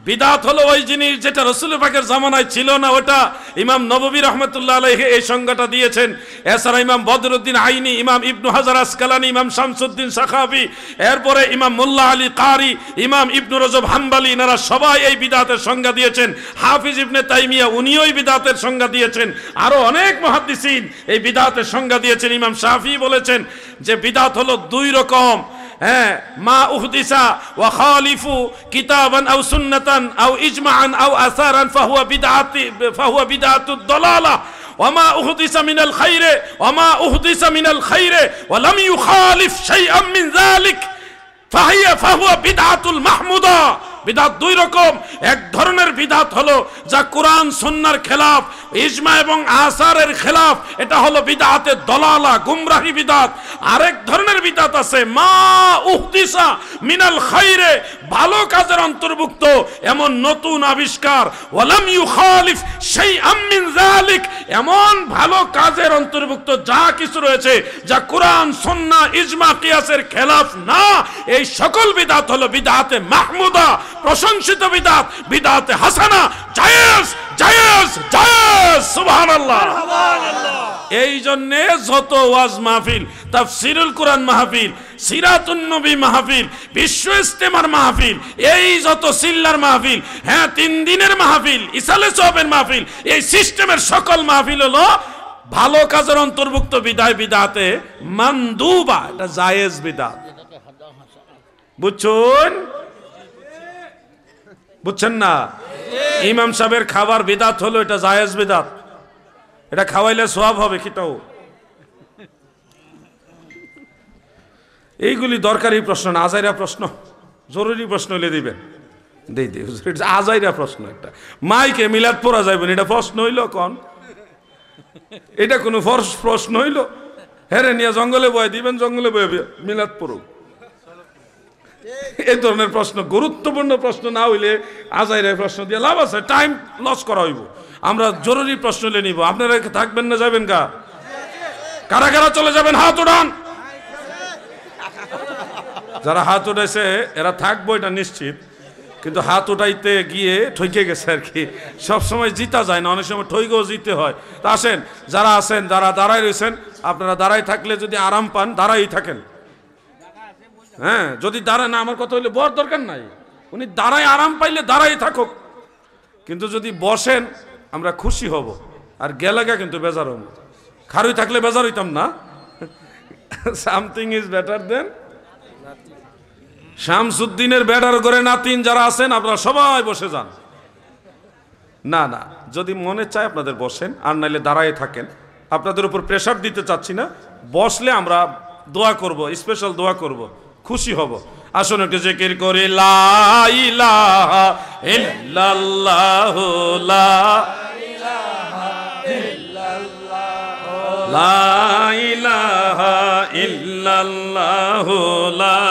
Speaker 1: বিদআত হলো ওই জিনিস যেটা রাসূল পাকের জামানায় ছিল না। ওটা ইমাম নববী রাহমাতুল্লাহ আলাইহি এই সংজ্ঞাটা দিয়েছেন। এছাড়া ইমাম বদরুদ্দিন আইনি, ইমাম ইবনু হাজার আসকালানি, ইমাম শামসুদ্দিন সাখাবী, এরপরে ইমাম মোল্লা আলী কারি, ইমাম ইবনু রজব হাম্বলি, এনারা সবাই এই বিদআতের সংজ্ঞা দিয়েছেন। হাফিজ ইবনে তাইমিয়া উনিও এই বিদআতের সংজ্ঞা দিয়েছেন। আরো অনেক মুহাদ্দিসিন এই বিদআতের সংজ্ঞা দিয়েছেন। ইমাম শাফি বলেছেন যে বিদআত হলো 2 রকম। হ্যাঁ, মা উহদিসা ওয়া খালিফু কিতাবান আও সুন্নাতান আও ইজমাআন আও আসারান ফাহুয়া বিদআতুদ দালালা ওয়া মা উহদিসা মিনাল খাইরে ওয়া মা উহদিসা মিনাল খাইরে ওয়া লাম ইউখালিফ শাইআন মিন যালিক ফাহুয়া বিদআতুল মাহমুদা। বিদআত 2 রকম। এক ধরনের বিদআত হলো যা কোরআন সুন্নাহর খেলাফ, ইজমা এবং আসারের খেলাফ, এটা হলো বিদআতে দলালা, গুমরাহি বিদআত। আরেক ধরনের বিদআত আছে মা উহদিসা মিনাল খাইরে, ভালো কাজের অন্তর্ভুক্ত এমন নতুন আবিষ্কার, ওয়ালাম ইউখালিফ শাইআম মিন যালিক, এমন ভালো কাজের অন্তর্ভুক্ত যা কিছু রয়েছে যা কোরআন সুন্নাহ ইজমা কিয়াসের খেলাফ না, এই সকল বিদআত হলো বিদআতে মাহমুদা, প্রশংসিত বিদআত, বিদআতে হাসানা, জায়েজ জায়েজ জায়েজ। সুবহানাল্লাহ সুবহানাল্লাহ। এই জন্য যত ওয়াজ মাহফিল, তাফসীরুল কোরআন মাহফিল, সিরাতুন নবী মাহফিল, বিশ্ব ইজতেমার মাহফিল, এই যত সিল্লার মাহফিল, হ্যাঁ 3 দিনের মাহফিল, ইসালে সওয়াবের মাহফিল, এই সিস্টেমের সকল মাহফিল হলো ভালো কাজের অন্তর্ভুক্ত বিদায় বিদআতে মানদুবা, এটা জায়েজ বিদআত। বুঝছেন? বুঝছেন না? ইমাম সাহেবের খাবার বিদআত হলো এটা জায়েজ বিদআত। এটা খাওয়াইলে সওয়াব হবে কিটাও। এইগুলি দরকারি প্রশ্ন না, আজাইরা প্রশ্ন, জরুরি প্রশ্ন হইলে দিবেন। দেই আজাইরা প্রশ্ন একটা মাইকে মিলাদ পড়া যাইবেন, এটা প্রশ্ন হইল কোন? এটা কোনো প্রশ্ন হইল? হেরে নিয়ে জঙ্গলে বয়ে দিবেন, জঙ্গলে বয়ে মিলাদ পড়ুক। এই ধরনের প্রশ্ন, গুরুত্বপূর্ণ প্রশ্ন না হইলে আজাইরে প্রশ্ন দিয়ে লাভ আছে, টাইম লস করা হইব। আমরা জরুরি প্রশ্ন নিয়ে নিব। আপনারা থাকবেন না যাবেন গা? কারা কারা চলে যাবেন হাত উঠান। যারা হাত উঠাইছে এরা থাকবো এটা নিশ্চিত, কিন্তু হাত উঠাইতে গিয়ে ঠইকে গেছে আর কি। সবসময় জিতা যায় না, অনেক সময় ঠইকেও জিতে হয়। তা আসেন, যারা আছেন, যারা দাঁড়ায় রয়েছেন, আপনারা দাঁড়াই থাকলে যদি আরাম পান দাঁড়াই থাকেন। হ্যাঁ, যদি দাঁড়ায় না, আমার কথা হইলে বর দরকার নাই, উনি দাঁড়ায় আরাম পাইলে দাঁড়াই থাকুক, কিন্তু যদি বসেন আমরা খুশি হব। আর গেলাগা কিন্তু বেজার হব, খারুই থাকলে বেজার হইতাম না। সামথিং ইজ বেটার দেন শামসুদ্দিনের বেটার করে নাতিন যারা আছেন আপনারা সবাই বসে যান। না না, যদি মনে চায় আপনাদের বসেন, আর নাইলে দাঁড়ায় থাকেন। আপনাদের উপর প্রেশার দিতে চাচ্ছি না, বসলে আমরা দোয়া করব, স্পেশাল দোয়া করব, খুশি হব। আসুন একটু জিকির করি, লা ইলাহা ইল্লাল্লাহ, লা ইলাহা ইল্লাল্লাহ, লা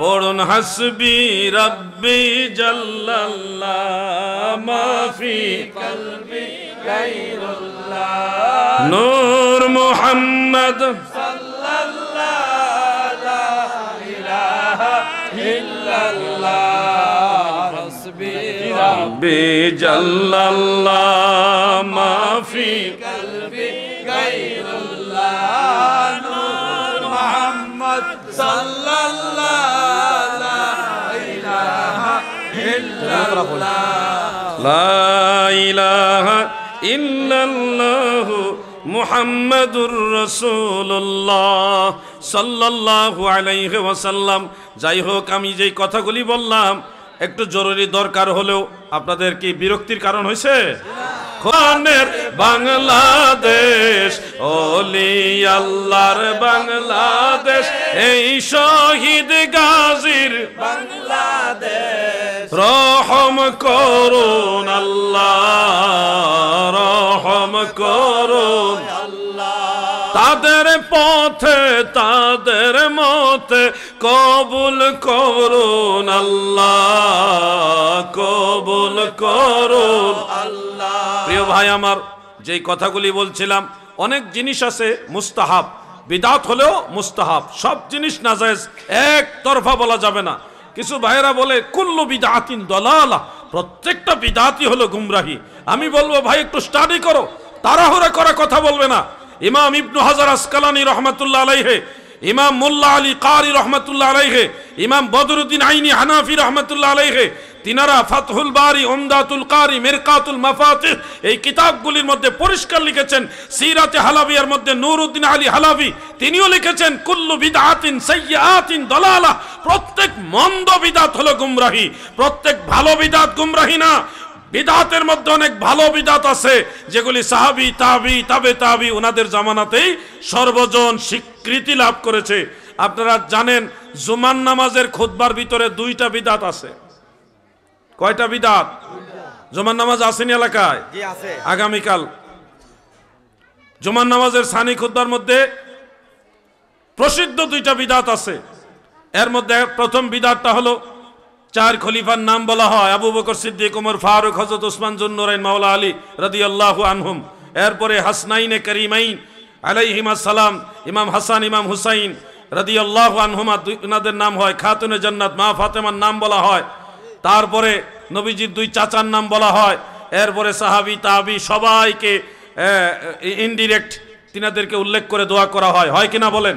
Speaker 1: পড়ুন হাসবি রব্বি জাল্লাল্লাহ মাফি কলবি গায়রুল্লাহ নূর মুহাম্মদ সাল্লাল্লাহু লা ইলাহা ইল্লাল্লাহ হাসবি রব্বি জাল্লাল্লাহ মাফি কলবি গায়রুল্লাহ নূর মুহাম্মদ সাল্লাল্লাহু লা ইলাহা ইল্লাল্লাহ মুহাম্মাদুর রাসূলুল্লাহ সাল্লাল্লাহু আলাইহি ওয়াসাল্লাম। যাই হোক, আমি যেই কথাগুলি বললাম একটু জরুরি দরকার হলেও আপনাদের কি বিরক্তির কারণ হয়েছে? কোরআনের বাংলাদেশ, ওলি আল্লাহর বাংলাদেশ, এই শহীদ গাজীর বাংলাদেশ, রহম করুন আল্লাহ, রহম করুন তাদের পথে তাদের মতে, কবুল করুন আল্লাহ, কবুল করুন আল্লাহ। প্রিয় ভাই আমার, যেই কথাগুলি বলছিলাম, অনেক জিনিস আছে মুস্তাহাব, বিদাত হলেও মুস্তাহাব, সব জিনিস নাজায়েজ এক তরফা বলা যাবে না। কিছু ভাইরা বলে কুল্লু বিদআতিন দালালা, প্রত্যেকটা বিদআতই হলো গুমরাহি। আমি বলবো ভাই একটু স্টাডি করো, তাড়াহুড়া করা কথা বলবে না। ইমাম ইবনু হাজার আসকালানি রহমাতুল্লাহ আলাইহি, ইমাম মোল্লা আলী কারি রহমাতুল্লাহ আলাইহি, ইমাম বদরুদ্দিন আইনি হানাফি রহমাতুল্লাহ আলাইহি, তিনারা ফাতহুল বারি, উমদাতুল কারি, মিরকাতুল মাফাতিহ এই কিতাবগুলির মধ্যে পরিষ্কার লিখেছেন। সিরাতে হালাবিয়ার মধ্যে নুরউদ্দিন আলী হালাবি তিনিও লিখেছেন কুল্লু বিদআতিন সাইয়্যাতিন দালালা, প্রত্যেক মন্দ বিদআত হলো গুমরাহি, প্রত্যেক ভালো বিদআত গুমরাহি না। বিদআতের মধ্যে অনেক ভালো বিদআত আছে যেগুলি সাহাবী, তাবি, তাবে তাবি ওনাদের জামানাতেই সর্বজন স্বীকৃতি লাভ করেছে। আপনারা জানেন জুমার নামাজের খুতবার ভিতরে দুইটা বিদআত আছে। কয়টা বিদআত? জুমার নামাজ আসেনি এলাকায়?
Speaker 3: জি আছে।
Speaker 1: আগামীকাল জুমার নামাজের সানি খুতবার মধ্যে প্রসিদ্ধ দুইটা বিদআত আছে। এর মধ্যে প্রথম বিদআতটা হলো চার খলিফার নাম বলা হয়, আবু বকর সিদ্দিক, ওমর ফারুক, হযরত ওসমান যুন্নুরাইন, মাওলা আলী রাদিয়াল্লাহু আনহুম। এরপরে হাসনাইনে করিমাইন আলাইহিমা সালাম, ইমাম হাসান, ইমাম হুসাইন রাদিয়াল্লাহু আনহুমা, ওনাদের নাম হয় খাতুনে জান্নাত মা ফাতেমার নাম বলা হয়। তারপরে নবীজির দুই চাচার নাম বলা হয়। এরপরে সাহাবী, তাবি সবাইকে ইনডিরেক্ট তিনাদেরকে উল্লেখ করে দোয়া করা হয়, হয় কিনা বলেন?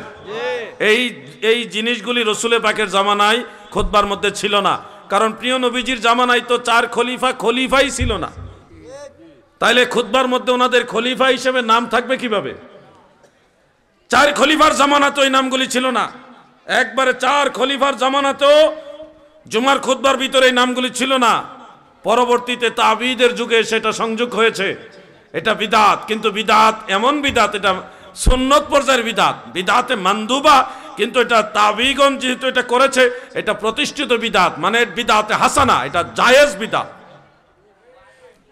Speaker 1: এই জিনিসগুলি রসুলের পাকের জামানায় খুতবার মধ্যে ছিল না, কারণ প্রিয় নবীজির জামানায় তো চার খলিফাই ছিল না। তাইলে খুতবার মধ্যে ওনাদের খলিফা হিসেবে নাম থাকবে কিভাবে? চার খলিফার জামানাতে ওই নামগুলি ছিল না। একবারে চার খলিফার জামানাতেও জুমার খুতবার ভিতরে এই নামগুলি ছিল না। পরবর্তীতে তাবিদের যুগে সেটা সংযোগ হয়েছে। এটা বিদআত, কিন্তু বিদআত এমন বিদআত, এটা সুন্নত পর্যায়ের বিদআত, বিদআতে মানদুবা, কিন্তু এটা তাবিগণ যেহেতু এটা করেছে, এটা প্রতিষ্ঠিত বিদআত, মানে বিদআতে হাসানা, এটা জায়েজ বিদআত।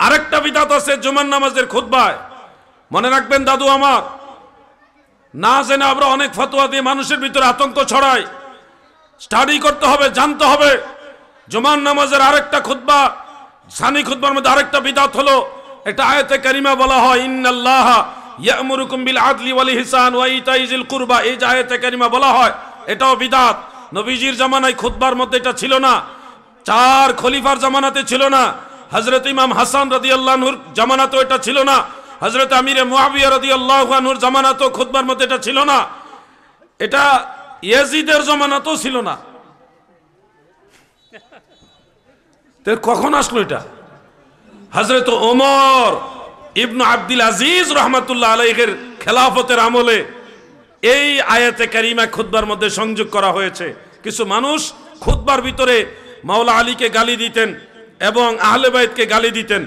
Speaker 1: আরেকটা বিদাত আছে জুমার নামাজের খুতবায়। মনে রাখবেন দাদু আমার, না জেনে আমরা অনেক ফতোয়া দিয়ে মানুষের ভিতরে আতঙ্ক ছড়াই। স্টাডি করতে হবে, জানতে হবে। জুমার নামাজের আরেকটা খুতবা, সানি খুতবার মধ্যে আরেকটা বিদাত হলো, এটা আয়াতে কারিমা বলা হয় ইন্নাল্লাহা ইয়ামুরুকুম বিল আদলি ওয়াল ইহসান ওয়া ইতাই যিল কুরবা। এই যে আয়াতে কারিমা বলা হয়, এটাও বিদাত। নবীজির জামানায় খুতবার মধ্যে এটা ছিল না, 4 খলিফার জামানাতে ছিল না, হযরত ইমাম হাসান রাদিয়াল্লাহু আনহুর জামানাতেও এটা ছিল না, হযরত আমিরে মুআবিয়া রাদিয়াল্লাহু আনহুর জামানাতেও খুতবার মধ্যে এটা ছিল না, এটা ইয়াজিদের জামানাতেও ছিল না। তো কখন আসলো এটা? হযরত ওমর ইবনে আব্দুল আজিজ রাহমাতুল্লাহ আলাইহির খেলাফতের আমলে এই আয়াতে কারিমা খুতবার মধ্যে সংযোগ করা হয়েছে। কিছু মানুষ খুতবার ভিতরে মাওলা আলীকে গালি দিতেন এবং আহলে বাইতকে গালি দিতেন,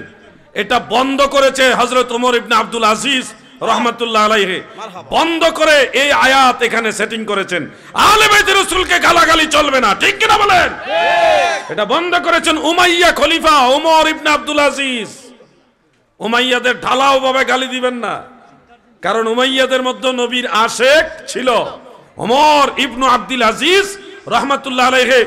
Speaker 1: এটা বন্ধ করেছে হযরত ওমর ইবনে আব্দুল আজিজ রাহমাতুল্লাহ আলাইহি। বন্ধ করে এই আয়াত এখানে সেটিং করেছেন, আহলে বাইতের রাসূলকে গালাগালি চলবে না, ঠিক কিনা বলেন? এটা বন্ধ করেছেন উমাইয়া খলিফা ওমর ইবনে আব্দুল আজিজ। উমাইয়াদের ঢালাও ভাবে গালি দিবেন না, কারণ উমাইয়াদের মধ্যে নবীর আশেক ছিল। ওমর ইবনে আব্দুল আজিজ রাহমাতুল্লাহ আলাইহি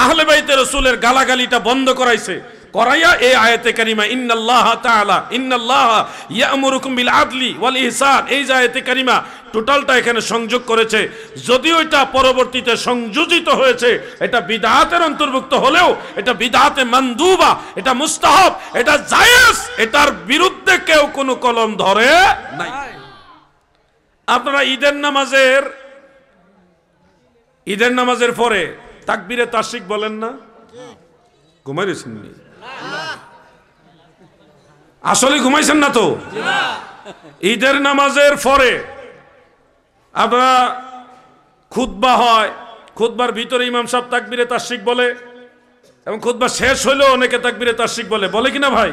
Speaker 1: আহলে বাইতের রাসূলের গালাগালিটা বন্ধ করাইছে, করাইয়া এই আয়াতে কারিমা ইন্নাল্লাহা তাআলা ইন্নাল্লাহা ইয়ামুরুকুম বিল আদলি ওয়াল ইহসান, এই যে আয়াতে কারিমা টোটালটা এখানে সংযোগ করেছে। যদিও এটা পরবর্তীতে সংযোজিত হয়েছে, এটা বিদআতের অন্তর্ভুক্ত হলেও এটা বিদআতে মানদুবা, এটা মুস্তাহাব, এটা জায়েজ, এটার বিরুদ্ধে কেউ কোনো কলম ধরে নাই। আপনারা ঈদের নামাজের পরে তাকবীরে তাশরিক বলেন না? ঘুমাইছেন নি? আসলে ঘুমাইছেন না তো? ঈদের নামাজের পরে আপনারা খুতবা হয়, খুতবার ভিতরে ইমাম সাহেব তাকবীরে তাশরিক বলে এবং খুতবা শেষ হইলেও অনেকে তাকবীরে তাশরিক বলে, বলে কিনা ভাই?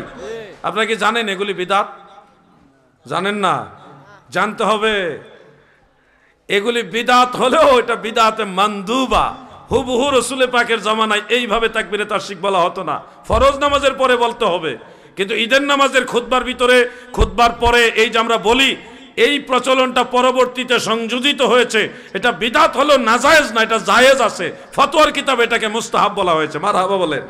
Speaker 1: আপনারা কি জানেন এগুলি বিদআত? জানেন না? জানতে হবে। এগুলি বিদআত হলেও এটা বিদআতে মানদুবা। হুবহু রাসূল পাকের জামানায় এইভাবে তাকবীরে তাশরিক বলা হতো না, ফরজ নামাজের পরে বলতে হবে। কিন্তু ঈদের নামাজের খুতবার ভিতরে, খুতবার পরে এই যে আমরা বলি, এই প্রচলনটা পরবর্তীতে সংযোজিত হয়েছে। এটা বিদআত হলো নাজায়েজ না, এটা জায়েজ আছে। ফতোয়ার কিতাবে এটাকে মুস্তাহাব বলা হয়েছে। মারহাবা বলেন।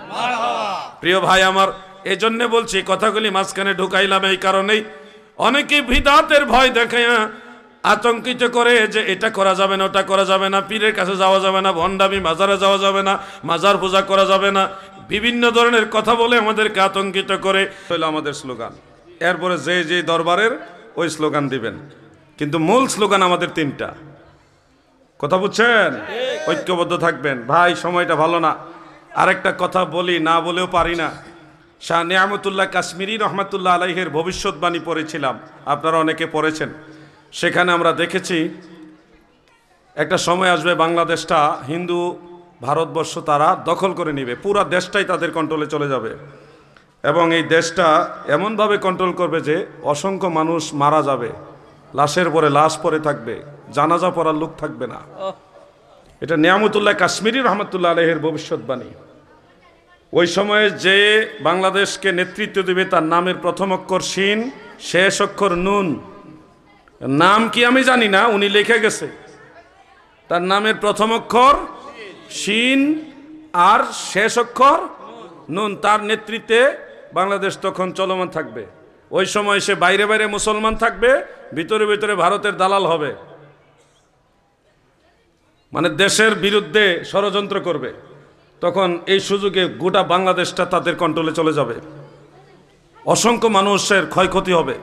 Speaker 1: প্রিয় ভাই আমার, এই জন্য বলছি কথাগুলি মাঝখানে ঢুকাইলাম এই কারণেই, অনেকে বিদআতের ভয় দেখায় আতঙ্কিত করে যে এটা করা যাবে না, ওটা করা যাবে না, পীরের কাছে যাওয়া যাবে না, ভণ্ডামি, মাজারে যাওয়া যাবে না, মাজার পূজা করা যাবে না, বিভিন্ন ধরনের কথা বলে আমাদেরকে আতঙ্কিত করে। হইল আমাদের স্লোগান, এরপরে যে যে দরবারের ওই স্লোগান দিবেন, কিন্তু মূল স্লোগান আমাদের 3টা। কথা বুঝছেন? ঐক্যবদ্ধ থাকবেন। ভাই সময়টা ভালো না, আরেকটা কথা বলি, না বলেও পারি না। শাহ নিয়ামতুল্লাহ কাশ্মীরি রহমাতুল্লাহ আলাইহির ভবিষ্যৎবাণী পড়েছিলাম, আপনারা অনেকে পড়েছেন। সেখানে আমরা দেখেছি একটা সময় আসবে বাংলাদেশটা হিন্দু ভারতবর্ষ তারা দখল করে নেবে, পুরা দেশটাই তাদের কন্ট্রোলে চলে যাবে এবং এই দেশটা এমনভাবে কন্ট্রোল করবে যে অসংখ্য মানুষ মারা যাবে, লাশের পরে লাশ পরে থাকবে, জানাজা পড়ার লোক থাকবে না। এটা নিয়ামতুল্লাহ কাশ্মীরি রহমাতুল্লাহ আলাইহির ভবিষ্যৎবাণী। ওই সময়ে যে বাংলাদেশকে নেতৃত্ব দেবে তার নামের প্রথম অক্ষর শিন, শেষ অক্ষর নুন। নাম কি আমি জানি না, উনি লিখে গেছে তার নামের প্রথম অক্ষর শিন আর শেষ অক্ষর নুন। তার নেতৃত্বে বাংলাদেশ তখন চলমান থাকবে। ওই সময় সে বাইরে বাইরে মুসলমান থাকবে, ভিতরে ভিতরে ভারতের দালাল হবে, মানে দেশের বিরুদ্ধে ষড়যন্ত্র করবে। তখন এই সুযোগে গোটা বাংলাদেশটা তাদের কন্ট্রোলে চলে যাবে, অসংখ্য মানুষের ক্ষয়ক্ষতি হবে।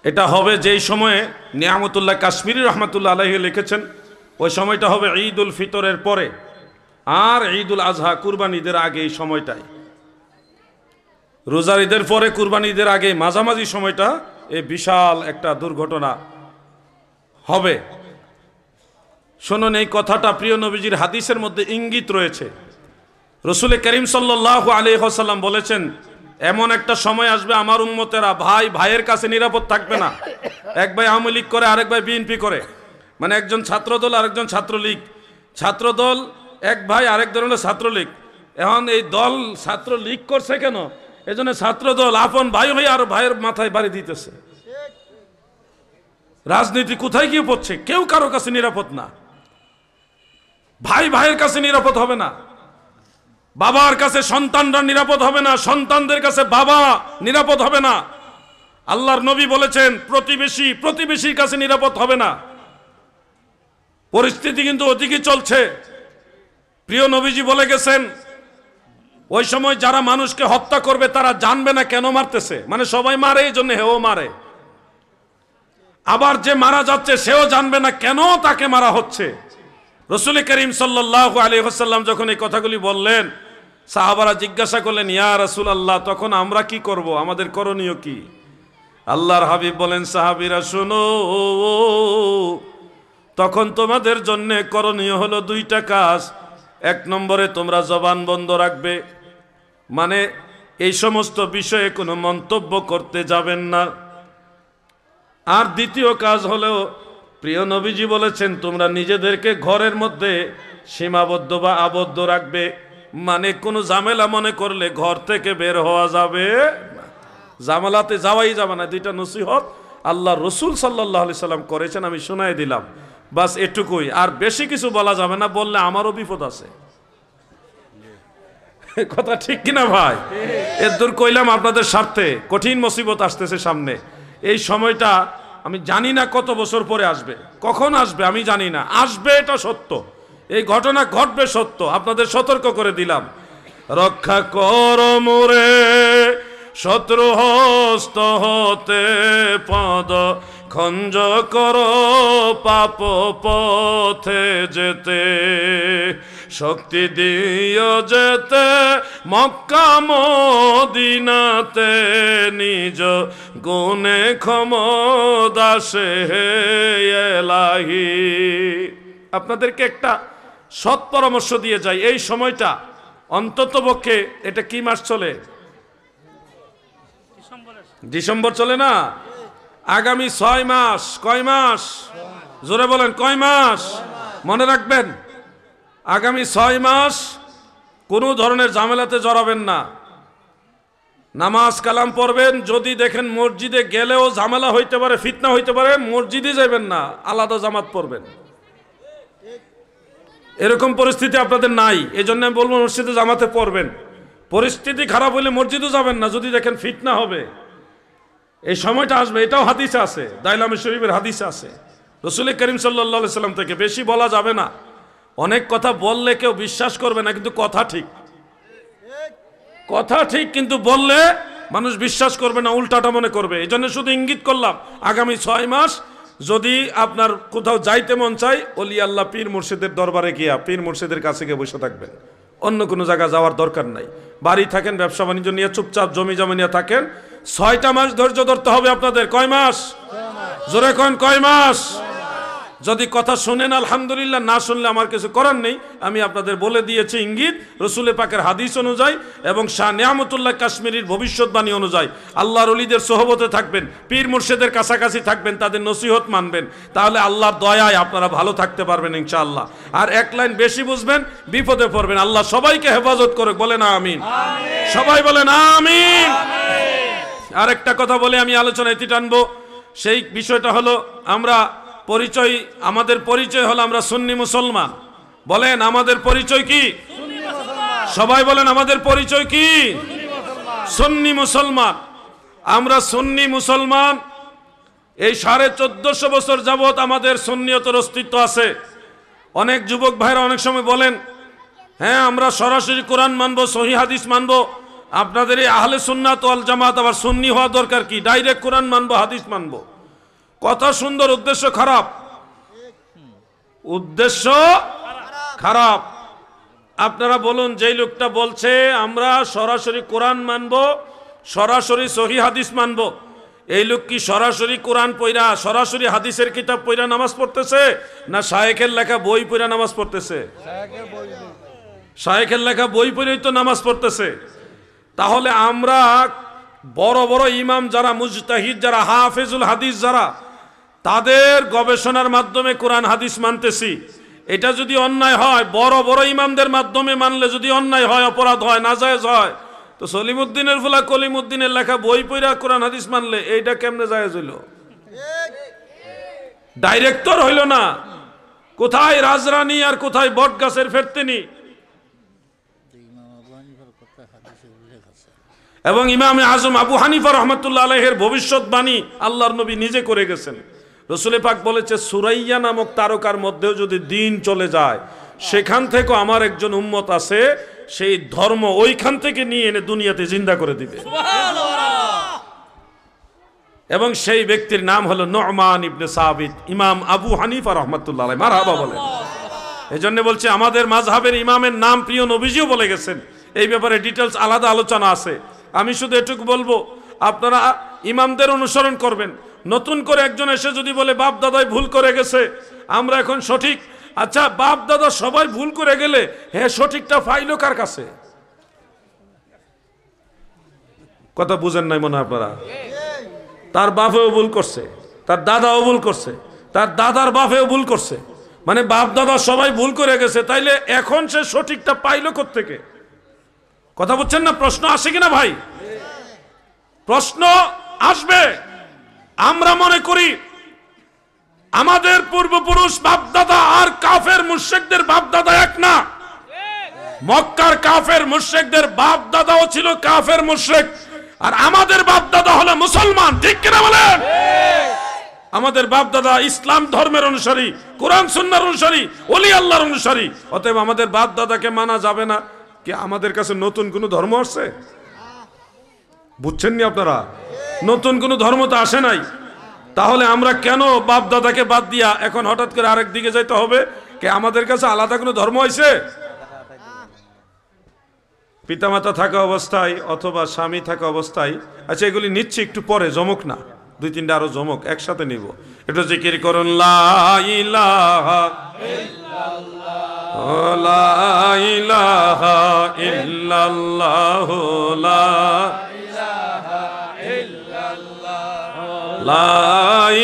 Speaker 1: এটা হবে যেই সময়ে নিয়ামতুল্লাহ কাশ্মীরি রহমাতুল্লাহ আলাইহি লিখেছেন, ওই সময়টা হবে ঈদ উল ফিতরের পরে আর ঈদ উল আজহা, কুরবানি ঈদের আগে। এই সময়টাই রোজার ঈদের পরে কুরবানি ঈদের আগে মাঝামাঝি সময়টা এই বিশাল একটা দুর্ঘটনা হবে। শুনুন, এই কথাটা প্রিয় নবীজির হাদিসের মধ্যে ইঙ্গিত রয়েছে। রসুল করিম সাল্লাল্লাহু আলাইহি ওয়াসাল্লাম বলেছেন, এমন একটা সময় আসবে আমার উম্মতেরা ভাই ভাইয়ের কাছে নিরাপদ থাকবে না। এক ভাই আওয়ামী লীগ করে, আরেক ভাই বিএনপি করে, মানে একজন ছাত্রদল আরেকজন ছাত্রলীগ, ছাত্রদল এক ভাই, আরেক দল হলো ছাত্রলীগ। এখন এই দল ছাত্রলীগ করছে কেন? এজন্য ছাত্রদল আপন ভাই হয়ে আর ভাইয়ের মাথায় বাড়ি দিতেছে। রাজনীতি কোথায় গিয়ে পড়ছে? কেউ কারো কাছে নিরাপদ না। ভাই ভাইয়ের কাছে নিরাপদ হবে না, বাবার কাছে সন্তানরা নিরাপদ হবে না, সন্তানদের কাছে বাবা নিরাপদ হবে না। আল্লাহর নবী বলেছেন প্রতিবেশী প্রতিবেশীর কাছে নিরাপদ হবে না। পরিস্থিতি কিন্তু ওদিকে চলছে। প্রিয় নবীজি বলে গেছেন ওই সময় যারা মানুষকে হত্যা করবে তারা জানবে না কেন মারতেছে, মানে সবাই মারে এই জন্য হেও মারে। আবার যে মারা যাচ্ছে সেও জানবে না কেন তাকে মারা হচ্ছে। রাসূল করিম সাল্লাল্লাহু আলাইহি ওয়াসাল্লাম যখন এই কথাগুলি বললেন, সাহাবারা জিজ্ঞাসা করলেন, ইয়া রাসূলুল্লাহ, তখন আমরা কি করব, আমাদের করণীয় কি? আল্লাহর হাবিব বলেন, সাহাবীরা শোনো, তখন তোমাদের জন্য করণীয় হলো দুইটা কাজ। এক নম্বরে তোমরা জবান বন্ধ রাখবে, মানে এই সমস্ত বিষয়ে কোনো মন্তব্য করতে যাবেন না। আর দ্বিতীয় কাজ হলো, প্রিয় নবীজি বলেছেন তোমরা নিজেদেরকে ঘরের মধ্যে সীমাবদ্ধ বা আবদ্ধ রাখবে, মানে কোনো ঝামেলা মনে করলে ঘর থেকে বের হওয়া যাবে না, ঝামেলাতে যাওয়াই যাবে না। দুইটা নসিহত আল্লাহ রসুল সাল্লাল্লাহু আলাইহি সাল্লাম করেছেন, আমি শোনাই দিলাম, বাস এটুকুই। আর বেশি কিছু বলা যাবে না, বললে আমারও বিপদ আছে। কথা ঠিক কিনা ভাই? এর দূর কইলাম আপনাদের স্বার্থে। কঠিন মুসিবত আসতেছে সামনে। এই সময়টা আমি জানি না কত বছর পরে আসবে, কখন আসবে আমি জানি না, আসবে এটা সত্য, এই ঘটনা ঘটবে সত্য, আপনাদের সতর্ক করে দিলাম। রক্ষা কর মোরে শত্রু হস্ত হতে, পদ খঞ্জ কর পাপ পথে যেতে, শক্তি দিও যেতে মক্কা মদিনাতে, নিজ গুণে ক্ষমদাসে এলাহি। আপনাদেরকে একটা সৎ পরামর্শ দিয়ে যাই, এই সময়টা অন্ততপক্ষে, এটা কি মাস চলে? ডিসেম্বর চলে না? আগামী 6 মাস, কয় মাস? জোরে বলেন, কয় মাস? মনে রাখবেন, আগামী 6 মাস কোনো ধরনের ঝামেলাতে জড়াবেন না। নামাজ কালাম পড়বেন, যদি দেখেন মসজিদে গেলেও ঝামেলা হইতে পারে, ফিতনা হইতে পারে, মসজিদে যাবেন না, আলাদা জামাত পড়বেন। এরকম পরিস্থিতি আপনাদের নাই, এজন্য আমি বলবো মসজিদে জামাতে পড়বেন। পরিস্থিতি খারাপ হলে মসজিদও যাবেন না, যদি দেখেন ফিতনা হবে। এই সময়টা আসবে, এটাও হাদিসে আছে, দাইলামে শরীফের হাদিসে আছে, রাসূল করিম সাল্লাল্লাহু আলাইহি সাল্লাম থেকে। বেশি বলা যাবে না, অনেক কথা বললে কেউ বিশ্বাস করবে না, কিন্তু কথা ঠিক, কথা ঠিক, কিন্তু বললে মানুষ বিশ্বাস করবে না, উল্টাটা মনে করবে। এই জন্য শুধু ইঙ্গিত করলাম, আগামী 6 মাস যদি আপনার কোথাও যাইতে মন চাই, ওলি আল্লাহ পীর মুর্শিদের দরবারে গিয়া পীর মুর্শিদের কাছে গিয়ে বসে থাকবেন, অন্য কোনো জায়গা যাওয়ার দরকার নাই। বাড়ি থাকেন, ব্যবসা বাণিজ্য নিয়ে চুপচাপ জমি জমা নিয়ে থাকেন। 6টা মাস ধৈর্য ধরতে হবে আপনাদের। কয় মাস? জোরে কন, কয় মাস? যদি কথা শুনেন আলহামদুলিল্লাহ, না শুনলে আমার কিছু করার নেই। আমি আপনাদের বলে দিয়েছি ইঙ্গিত, রসুল পাকের হাদিস অনুযায়ী এবং শাহ নিয়ামতুল্লাহ কাশ্মীরির ভবিষ্যৎবাণী অনুযায়ী আল্লাহর ওলিদের সোহবতে থাকবেন, পীর মুর্শিদের কাছাকাছি থাকবেন, তাদের নসিহত মানবেন, তাহলে আল্লাহর দয়ায় আপনারা ভালো থাকতে পারবেন ইনশাআল্লাহ। আর এক লাইন বেশি বুঝবেন, বিপদে পড়বেন। আল্লাহ সবাইকে হেফাজত করে, বলেন আমিন। সবাই বলেন আমিন। আর একটা কথা বলে আমি আলোচনা এটি টানবো, সেই বিষয়টা হলো আমরা পরিচয়, আমাদের পরিচয় হলো আমরা সুন্নি মুসলমান। বলেন আমাদের পরিচয় কি? সবাই বলেন আমাদের পরিচয় কি? সুন্নি মুসলমান। আমরা সুন্নি মুসলমান। এই 1450 বছর যাবত আমাদের সুন্নিয়তের অস্তিত্ব আছে। অনেক যুবক ভাইরা অনেক সময় বলেন, হ্যাঁ আমরা সরাসরি কোরআন মানবো, সহিহ হাদিস মানবো। আপনাদের এই আহলে সুন্নাত ওয়াল জামাত আবার সুন্নি হওয়া দরকার কি? ডাইরেক্ট কোরআন মানবো, হাদিস মানবো। কথা সুন্দর, উদ্দেশ্য খারাপ, উদ্দেশ্য খারাপ। আপনারা বলুন, যেই লোকটা বলছে আমরা সরাসরি কোরআন মানবো, সরাসরি সহিহ হাদিস মানবো, এই লোক কি সরাসরি কোরআন পড়া, সরাসরি হাদিসের কিতাব পড়া নামাজ পড়তেছে, না শায়েখের লেখা বই পড়া নামাজ পড়তেছে? শায়েখের লেখা বই পড়েই তো নামাজ পড়তেছে। তাহলে আমরা বড় বড় ইমাম যারা, মুজতাহিদ যারা, হাফেজুল হাদিস যারা, তাদের গবেষণার মাধ্যমে কোরআন হাদিস মানতেছি। এটা যদি অন্যায় হয়, বড় বড় ইমামদের মাধ্যমে মানলে যদি অন্যায় হয়, অপরাধ হয়, নাজায়েজ হয়, তো সলিমুদ্দিনের ফুলা কলিমুদ্দিনের লেখা বই পড়া কোরআন হাদিস মানলে এইটা কেমনে জায়েজ হইল? ডাইরেক্টর হইল না, কোথায় রাজরানী আর কোথায় বট গাছের ফেরতেনি। এবং ইমামে আজম আবু হানিফা রহমতুল্লাহ আলাইহির ভবিষ্যৎবাণী আল্লাহর নবী নিজে করে গেছেন। রসুল পাক বলেছে, সুরাইয়া নামক তারকার মধ্যেও যদি দিন চলে যায়, সেখান থেকেও আমার একজন উম্মত আছে, সেই ধর্ম ওইখান থেকে নিয়ে এনে দুনিয়াতে জিন্দা করে দিবে। এবং সেই ব্যক্তির নাম হলো নু'মান ইবনে সাবিত, ইমাম আবু হানিফা রহমতুল্লাহ আলাইহি। মারহাবা বলেন। এই জন্য বলছি, আমাদের মাযহাবের ইমামের নাম প্রিয় নবীজিও বলে গেছেন। এই ব্যাপারে ডিটেলস আলাদা আলোচনা আছে। আমি শুধু এটুকু বলবো, আপনারা ইমামদের অনুসরণ করবেন। নতুন করে একজন এসে যদি বলে বাপ দাদাই ভুল করে গেছে, আমরা এখন সঠিক, আচ্ছা বাপ দাদা সবাই ভুল করে গেলে হ্যাঁ সঠিকটা ফাইলো কার কাছে? কথা বুঝেন নাই মনে হয় আপনারা? তার বাপেও ভুল করছে, তার দাদাও ভুল করছে, তার দাদার বাপেও ভুল করছে, মানে বাপ দাদা সবাই ভুল করে গেছে, তাইলে এখন সে সঠিকটা পাইলো কোত্থেকে? কথা বুঝছেন না? প্রশ্ন আসে কিনা ভাই? প্রশ্ন আসবে। আমরা মনে করি আমাদের পূর্বপুরুষ বাপদাদা আর কাফের মুশরিকদের বাপদাদা এক না। মক্কার কাফের মুশরিকদের বাপদাদাও ছিল কাফের মুশরিক, আর আমাদের বাপদাদা হলো মুসলমান। ঠিক কিনা বলেন? আমাদের বাপদাদা ইসলাম ধর্মের অনুসারী, কোরআন সুন্নাহর অনুসারী, ওলি আল্লাহর অনুসারী। অতএব আমাদের বাপদাদাকে মানা যাবে না। কি আমাদের কাছে নতুন কোন ধর্ম আসছে? বুঝছেন নি আপনারা? নতুন কোন ধর্ম তো আসে নাই। তাহলে আমরা কেন বাপ দাদাকে বাদ দিয়া এখন হঠাৎ করে আরেক দিকে যাইতে হবে? কে আমাদের কাছে আলাদা কোনো ধর্ম হয়েছে? পিতামাতা থাকা অবস্থায় অথবা স্বামী থাকা অবস্থায়, আচ্ছা এগুলি নিচ্ছি একটু পরে, জমক না, দুই তিনটা আরো জমক একসাথে নিব। একটু জিকির করুন, লা ইলাহা ইল্লাল্লাহ, লা ইলাহা ইল্লাল্লাহ, লা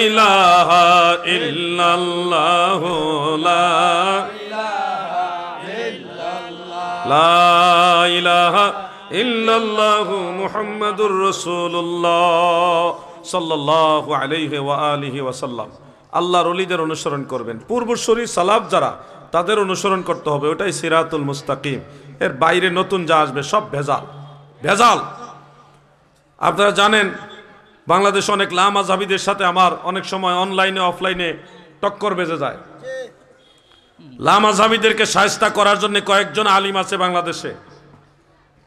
Speaker 1: ইলাহা ইল্লাল্লাহ, লা ইলাহা ইল্লাল্লাহ মুহাম্মাদুর রাসূলুল্লাহ সাল্লাল্লাহু আলাইহি ওয়া আলিহি ওয়া সাল্লাম। আল্লাহর ওলিদের অনুসরণ করবেন। পূর্বসূরি সালাফ যারা, তাদের অনুসরণ করতে হবে, ওটাই সিরাতুল মুস্তাকিম। এর বাইরে নতুন যা আসবে সব ভেজাল, ভেজাল। আপনারা জানেন বাংলাদেশ অনেক লামাযহাবীদের সাথে আমার অনেক সময় অনলাইনে অফলাইনে টক্কর বেজে যায়। লামাযহাবীদেরকে শায়েস্তা করার জন্য কয়েকজন আলিম আছে বাংলাদেশে,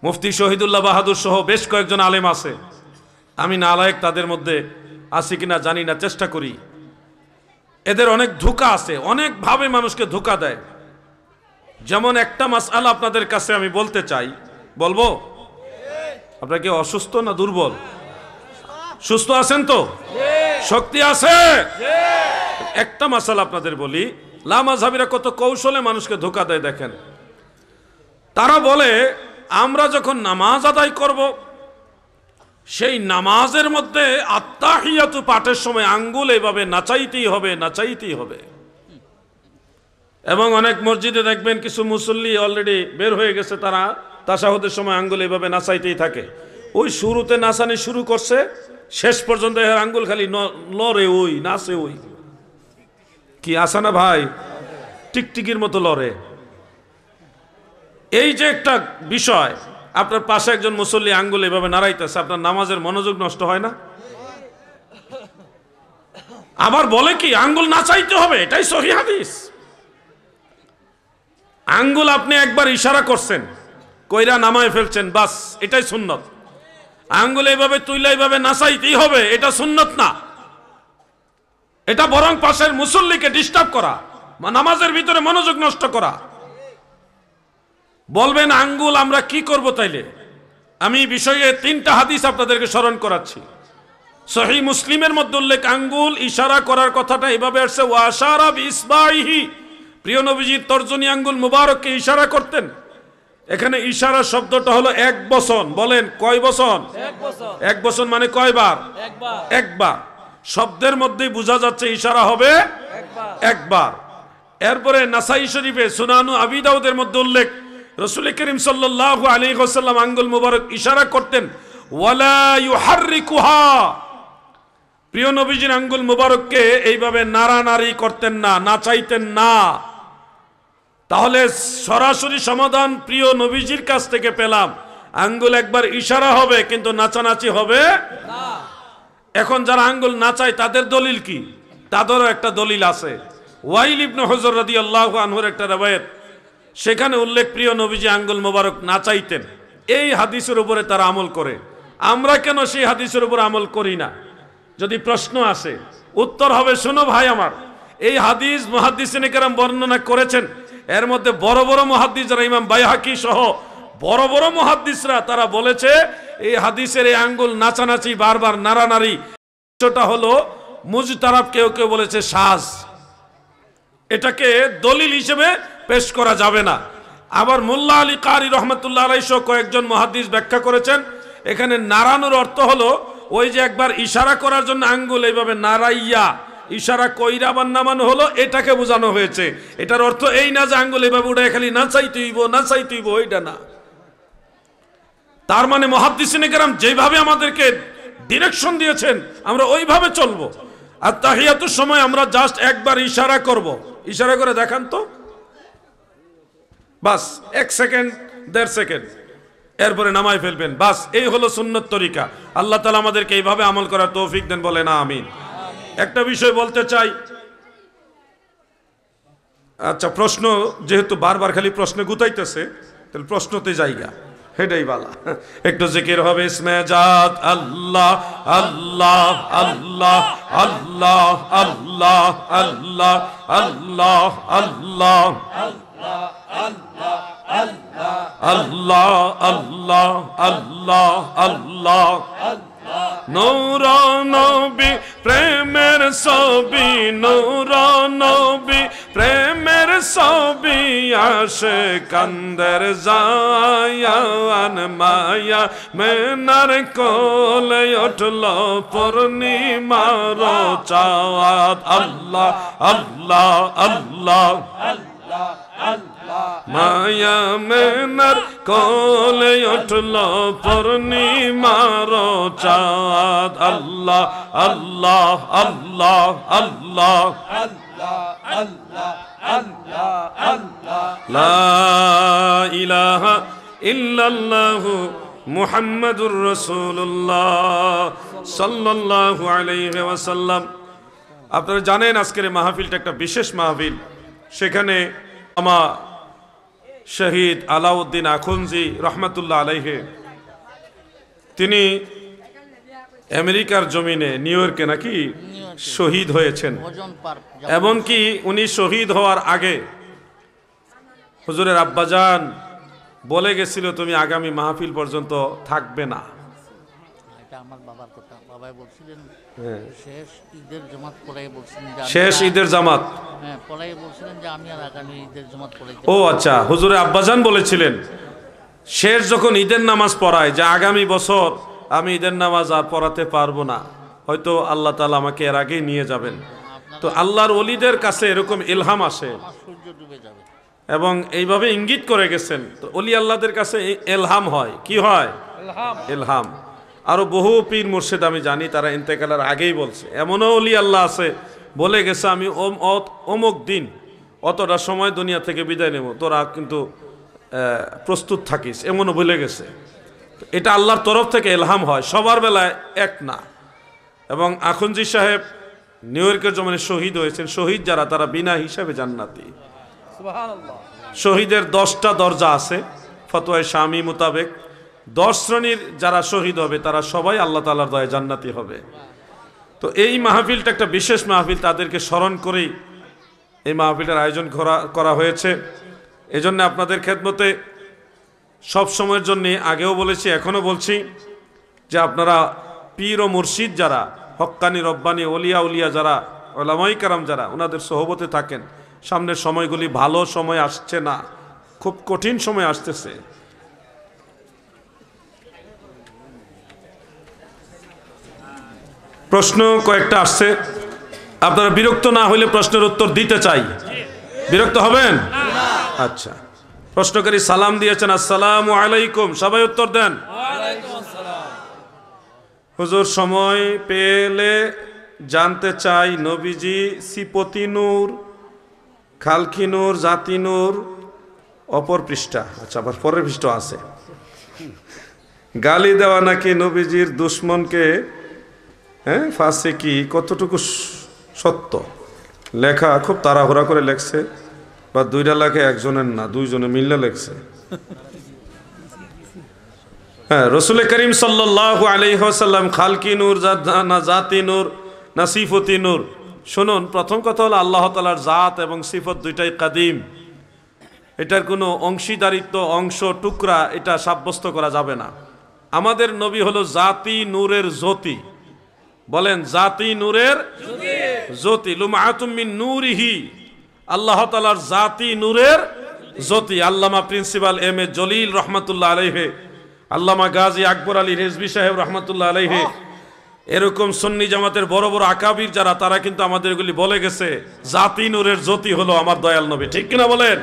Speaker 1: মুফতি শহীদুল্লাহ বাহাদুর সহ বেশ কয়েকজন আলেম আছে। আমি নালায়েক তাদের মধ্যে আছি কিনা জানি না, চেষ্টা করি। এদের অনেক ধোঁকা আছে, অনেকভাবে মানুষকে ধোঁকা দেয়। যেমন একটা মাসআলা আপনাদের কাছে আমি বলতে চাই, বলবো? আপনারা কি অসুস্থ না দুর্বল? সুস্থ আছেন তো? শক্তি আছে? একটা মাসআলা আপনাদের বলি, লামাযহাবীরা কত কৌশলে মানুষকে ধোঁকা দেয় দেখেন। তারা বলে আমরা যখন নামাজ আদায় করব, সেই নামাজের মধ্যে আত্তাহিয়াতু পাঠের সময় আঙ্গুল এভাবে নাচাইতেই হবে, নাচাইতেই হবে। এবং অনেক মসজিদে দেখবেন কিছু মুসল্লি অলরেডি বের হয়ে গেছে, তারা তাশাহুদের সময় আঙ্গুল এভাবে নাচাইতেই থাকে। ওই শুরুতে নাচানি শুরু করছে, শেষ পর্যন্ত এর আঙ্গুল খালি লড়ে, ওই নাচে, ওই কি আসে না ভাই, টিকটিকির মতো লড়ে। এই যে একটা বিষয়, আপনার পাশে একজন মুসল্লি আঙ্গুল এভাবে নাড়াইতেছে, আপনার নামাজের মনোযোগ নষ্ট হয় না? আবার বলে কি আঙ্গুল নাচাইতে হবে, এটাই সহিহ হাদিস। আঙ্গুল আপনি একবার ইশারা করছেন, কইরা নামায় ফেলছেন, বাস এটাই সুন্নত। আঙ্গুল এইভাবে তুইলা এইভাবে নাচাইতেই হবে, এটা সুন্নত না। এটা বরং পাশের মুসল্লিকে ডিস্টার্ব করা, নামাজের ভিতরে মনোযোগ নষ্ট করা। বলবেন আঙ্গুল আমরা কি করব তাইলে? আমি বিষয়ে তিনটা হাদিস আপনাদেরকে স্মরণ করাচ্ছি। সহিহ মুসলিমের মধ্যে উল্লেখ, আঙ্গুল ইশারা করার কথাটা এভাবে আসছে, ওয়াশারা বিইসবাইহি, প্রিয় নবীজি তর্জনী আঙ্গুল মুবারককে ইশারা করতেন। এখানে ইশারা শব্দটা হলো এক বচন। বলেন কয় বচন? এক বচন মানে কয়বার? একবার। শব্দের মধ্যেই বোঝা যাচ্ছে ইশারা হবে একবার। এরপরে নাসাই শরীফে, সুনানু আবি দাউদের মধ্যে উল্লেখ, রাসূল করিম সাল্লাল্লাহু আলাইহি ওয়াসাল্লাম আঙ্গুল মুবারক ইশারা করতেন, ওয়ালা ইউহাররিকুহা। প্রিয় নবীজির আঙ্গুল মুবারককে এইভাবে নাড়ানাড়ি করতেন না, নাচাইতেন না। তাহলে সরাসরি সমাধান প্রিয় নবীজির কাছ থেকে পেলাম, আঙ্গুল একবার ইশারা হবে কিন্তু নাচানাচি হবে না। এখন যারা আঙ্গুল নাচায় তাদের দলিল কি? তাদেরও একটা দলিল আছে। ওয়াইল ইবনে হুজর রাদিয়াল্লাহু আনহুর একটা riwayat, সেখানে উল্লেখ প্রিয় নবীজি আঙ্গুল মোবারক নাচাইতেন। এই হাদিসের উপরে তারা আমল করে। আমরা কেন সেই হাদিসের উপর আমল করি না? যদি প্রশ্ন আসে, উত্তর হবে, শোনো ভাই আমার, এই হাদিস মুহাদ্দিসিনে কেরাম বর্ণনা করেছেন। এর মধ্যে বড় বড় মুহাদ্দিস যারা, ইমাম বাইহাকি সহ বড় বড় মুহাদ্দিসরা, তারা বলেছে এই হাদিসের এই আঙ্গুল নাচানাচি, বারবার নাড়ানাড়ি, সেটা হলো মুজতারাব, কেউ কেউ বলেছে সাজ। এটাকে দলিল হিসেবে পেশ করা যাবে না। আবার মোল্লা আলী কারি রহমতুল্লাহ আলাইহি সহ কয়েকজন মুহাদ্দিস ব্যাখ্যা করেছেন, এখানে নাড়ানোর অর্থ হলো ওই যে একবার ইশারা করার জন্য আঙ্গুল এইভাবে নাড়াইয়া ইশারা কইরা বা নামানো হলো, এটাকে বোঝানো হয়েছে। এটার অর্থ এই না যে আঙ্গুল এইভাবে উঠে খালি নাচাই তুইব, ওইটা না। তার মানে মুহাদ্দিসিনে কেরাম যেভাবে আমাদেরকে ডিরেকশন দিয়েছেন আমরা ওইভাবে চলবো। আর তাহিয়াতুর সময় আমরা জাস্ট একবার ইশারা করব, ইশারা করে দেখান তো, বাস 1 সেকেন্ড 1.5 সেকেন্ড, এরপরে নামাই ফেলবেন, বাস। এই হলো সুন্নত তরিকা। আল্লাহ তাআলা আমাদেরকে এইভাবে আমল করার তৌফিক দেন, বলে না আমিন। একটা বিষয় বলতে চাই, আচ্ছা প্রশ্ন যেহেতু বারবার খালি প্রশ্নে গুতাইতেছে, তাহলে প্রশ্নতে জায়গা হেডাই বালা, একটু জিকির হবে। ইসমে জাত আল্লাহ আল্লাহ আল্লাহ আল্লাহ আল্লাহ আল্লাহ আল্লাহ আল্লাহ আল্লাহ আল্লাহ আল্লাহ আল্লাহ। নূর নবী প্রেমের ছবি, নূর নবী প্রেমের ছবি, আসে কান্দের জায়ান মায়া মেনার কোলে উঠল পূর্ণিমার চাঁদ। আল্লাহ আল্লাহ আল্লাহ মায়া মেনার কোলে উঠল পূর্ণিমার চাঁদ। আল্লাহ আল্লাহ আল্লাহ আল্লাহ লা ইলাহা ইল্লাল্লাহু মুহাম্মাদুর রাসূলুল্লাহ সাল্লাল্লাহু আলাইহি ওয়াসাল্লাম। আপনারা জানেন আজকের এই মাহফিলটা একটা বিশেষ মাহফিল। সেখানে আমার শহীদ আলাউদ্দিন আখুনজি রহমতুল্লাহ আলাইহি, তিনি আমেরিকার জমিনে নিউ ইয়র্কে নাকি শহীদ হয়েছেন। এমনকি উনি শহীদ হওয়ার আগে হুজুরের আব্বাজান বলে গেছিল, তুমি আগামী মাহফিল পর্যন্ত থাকবে না।
Speaker 4: এটা আমার বাবার কথা। বাবাই বলছিলেন শেষ ঈদের জামাত পড়াই বলছিলেন,
Speaker 1: শেষ ঈদের জামাত,
Speaker 4: হ্যাঁ পড়াই বলছিলেন যে আমি আর আগামী ঈদের জামাত পড়াইতে।
Speaker 1: ও আচ্ছা, হুজুরের আব্বাজান বলেছিলেন শেষ যখন ঈদের নামাজ পড়ায় যে আগামী বছর আমি ঈদের নামাজ আর পড়াতে পারবো না, হয়তো আল্লাহ তাআলা আমাকে এর আগেই নিয়ে যাবেন। তো আল্লাহর ওলিদের কাছে এরকম ইলহাম আসে
Speaker 4: সূর্য ডুবে যাবে
Speaker 1: এবং এইভাবে ইঙ্গিত করে গেছেন। তো ওলি আল্লাহদের কাছে ইলহাম হয়, কি হয়? ইলহাম। আরো বহু পীর মুর্শিদ আমি জানি তারা ইন্তেকালের আগেই বলছে। এমনও ওলি আল্লাহ আছে বলে গেছে আমি অমুক দিন অতটা সময় দুনিয়া থেকে বিদায় নেব, তোরা কিন্তু প্রস্তুত থাকিস, এমনও বলে গেছে। এটা আল্লাহর তরফ থেকে ইলহাম হয়, সবার বেলায় এক না। এবং আখুনজি সাহেব নিউ ইয়র্কের জমিনে শহীদ হয়েছেন। শহীদ যারা তারা বিনা হিসাবে জান্নাতি। শহীদের 10টা দরজা আছে ফতোয়া শামী মোতাবেক। 10 শ্রেণীর যারা শহীদ হবে তারা সবাই আল্লাহ তাআলার দয়ায় জান্নাতি হবে। তো এই মাহফিলটা একটা বিশেষ মাহফিল, তাদেরকে স্মরণ করেই এই মাহফিলের আয়োজন করা হয়েছে। এজন্য আপনাদের খেদমতে সব সময়ের জন্য আগেও বলেছি এখনও বলছি যে আপনারা পীর ও মুর্শিদ যারা হক্কানি রব্বানি ওলিয়া উলিয়া যারা ওলামায়ে কেরাম যারা ওনাদের সোহবতে থাকেন। সামনের সময়গুলি ভালো সময় আসছে না, খুব কঠিন সময় আসতেছে। প্রশ্ন কয়েকটা আসছে, আপনারা বিরক্ত না হইলে প্রশ্নের উত্তর দিতে চাই। বিরক্ত হবেন? আচ্ছা, প্রশ্নকারী সালাম দিয়েছেন আসসালামু আলাইকুম, সবাই উত্তর দেন।
Speaker 2: ওয়ালাইকুম আসসালাম।
Speaker 1: হুজুর সময় পেলে জানতে চাই নবীজি সিপতি নূর, খালকি নূর, জাতি নূর, অপর পৃষ্ঠা, আচ্ছা আবার পরের পৃষ্ঠা আছে, গালি দেওয়া নাকি নবীজির দুশ্মনকে, হ্যাঁ ফাঁসে কি কতটুকু সত্য? লেখা খুব তাড়াহুড়া করে লেখছে, বা দুইটা লেখে একজনের না, দুইজনে মিললে লেখছে। হ্যাঁ, রসুল করিম সাল্লাল্লাহু আলাইহি ওয়াসাল্লাম খালকি নূর না জাতি নূর না সিফতি নূর? শুনুন, প্রথম কথা হলো আল্লাহ তাআলার জাত এবং সিফত দুইটাই কাদিম, এটার কোনো অংশীদারিত্ব, অংশ, টুকরা এটা সাব্যস্ত করা যাবে না। আমাদের নবী হলো জাতি নূরের জ্যোতি, বলেন জাতি নূরের জ্যোতি, লুমাআতুম মিন নূরিহি, আল্লাহ তাআলার জাতি নূরের জ্যোতি। আল্লামা প্রিন্সিপাল এম এ জলিল রহমাতুল্লাহ আলাইহি, আল্লামা গাজী আকবর আলী রেজভী সাহেব রহমাতুল্লাহ আলাইহি, এরকম সুন্নি জামাতের বড় বড় আকাবির যারা, তারা কিন্তু আমাদের এগুলি বলে গেছে জাতি নূরের জ্যোতি হলো আমার দয়াল নবী, ঠিক কিনা বলেন?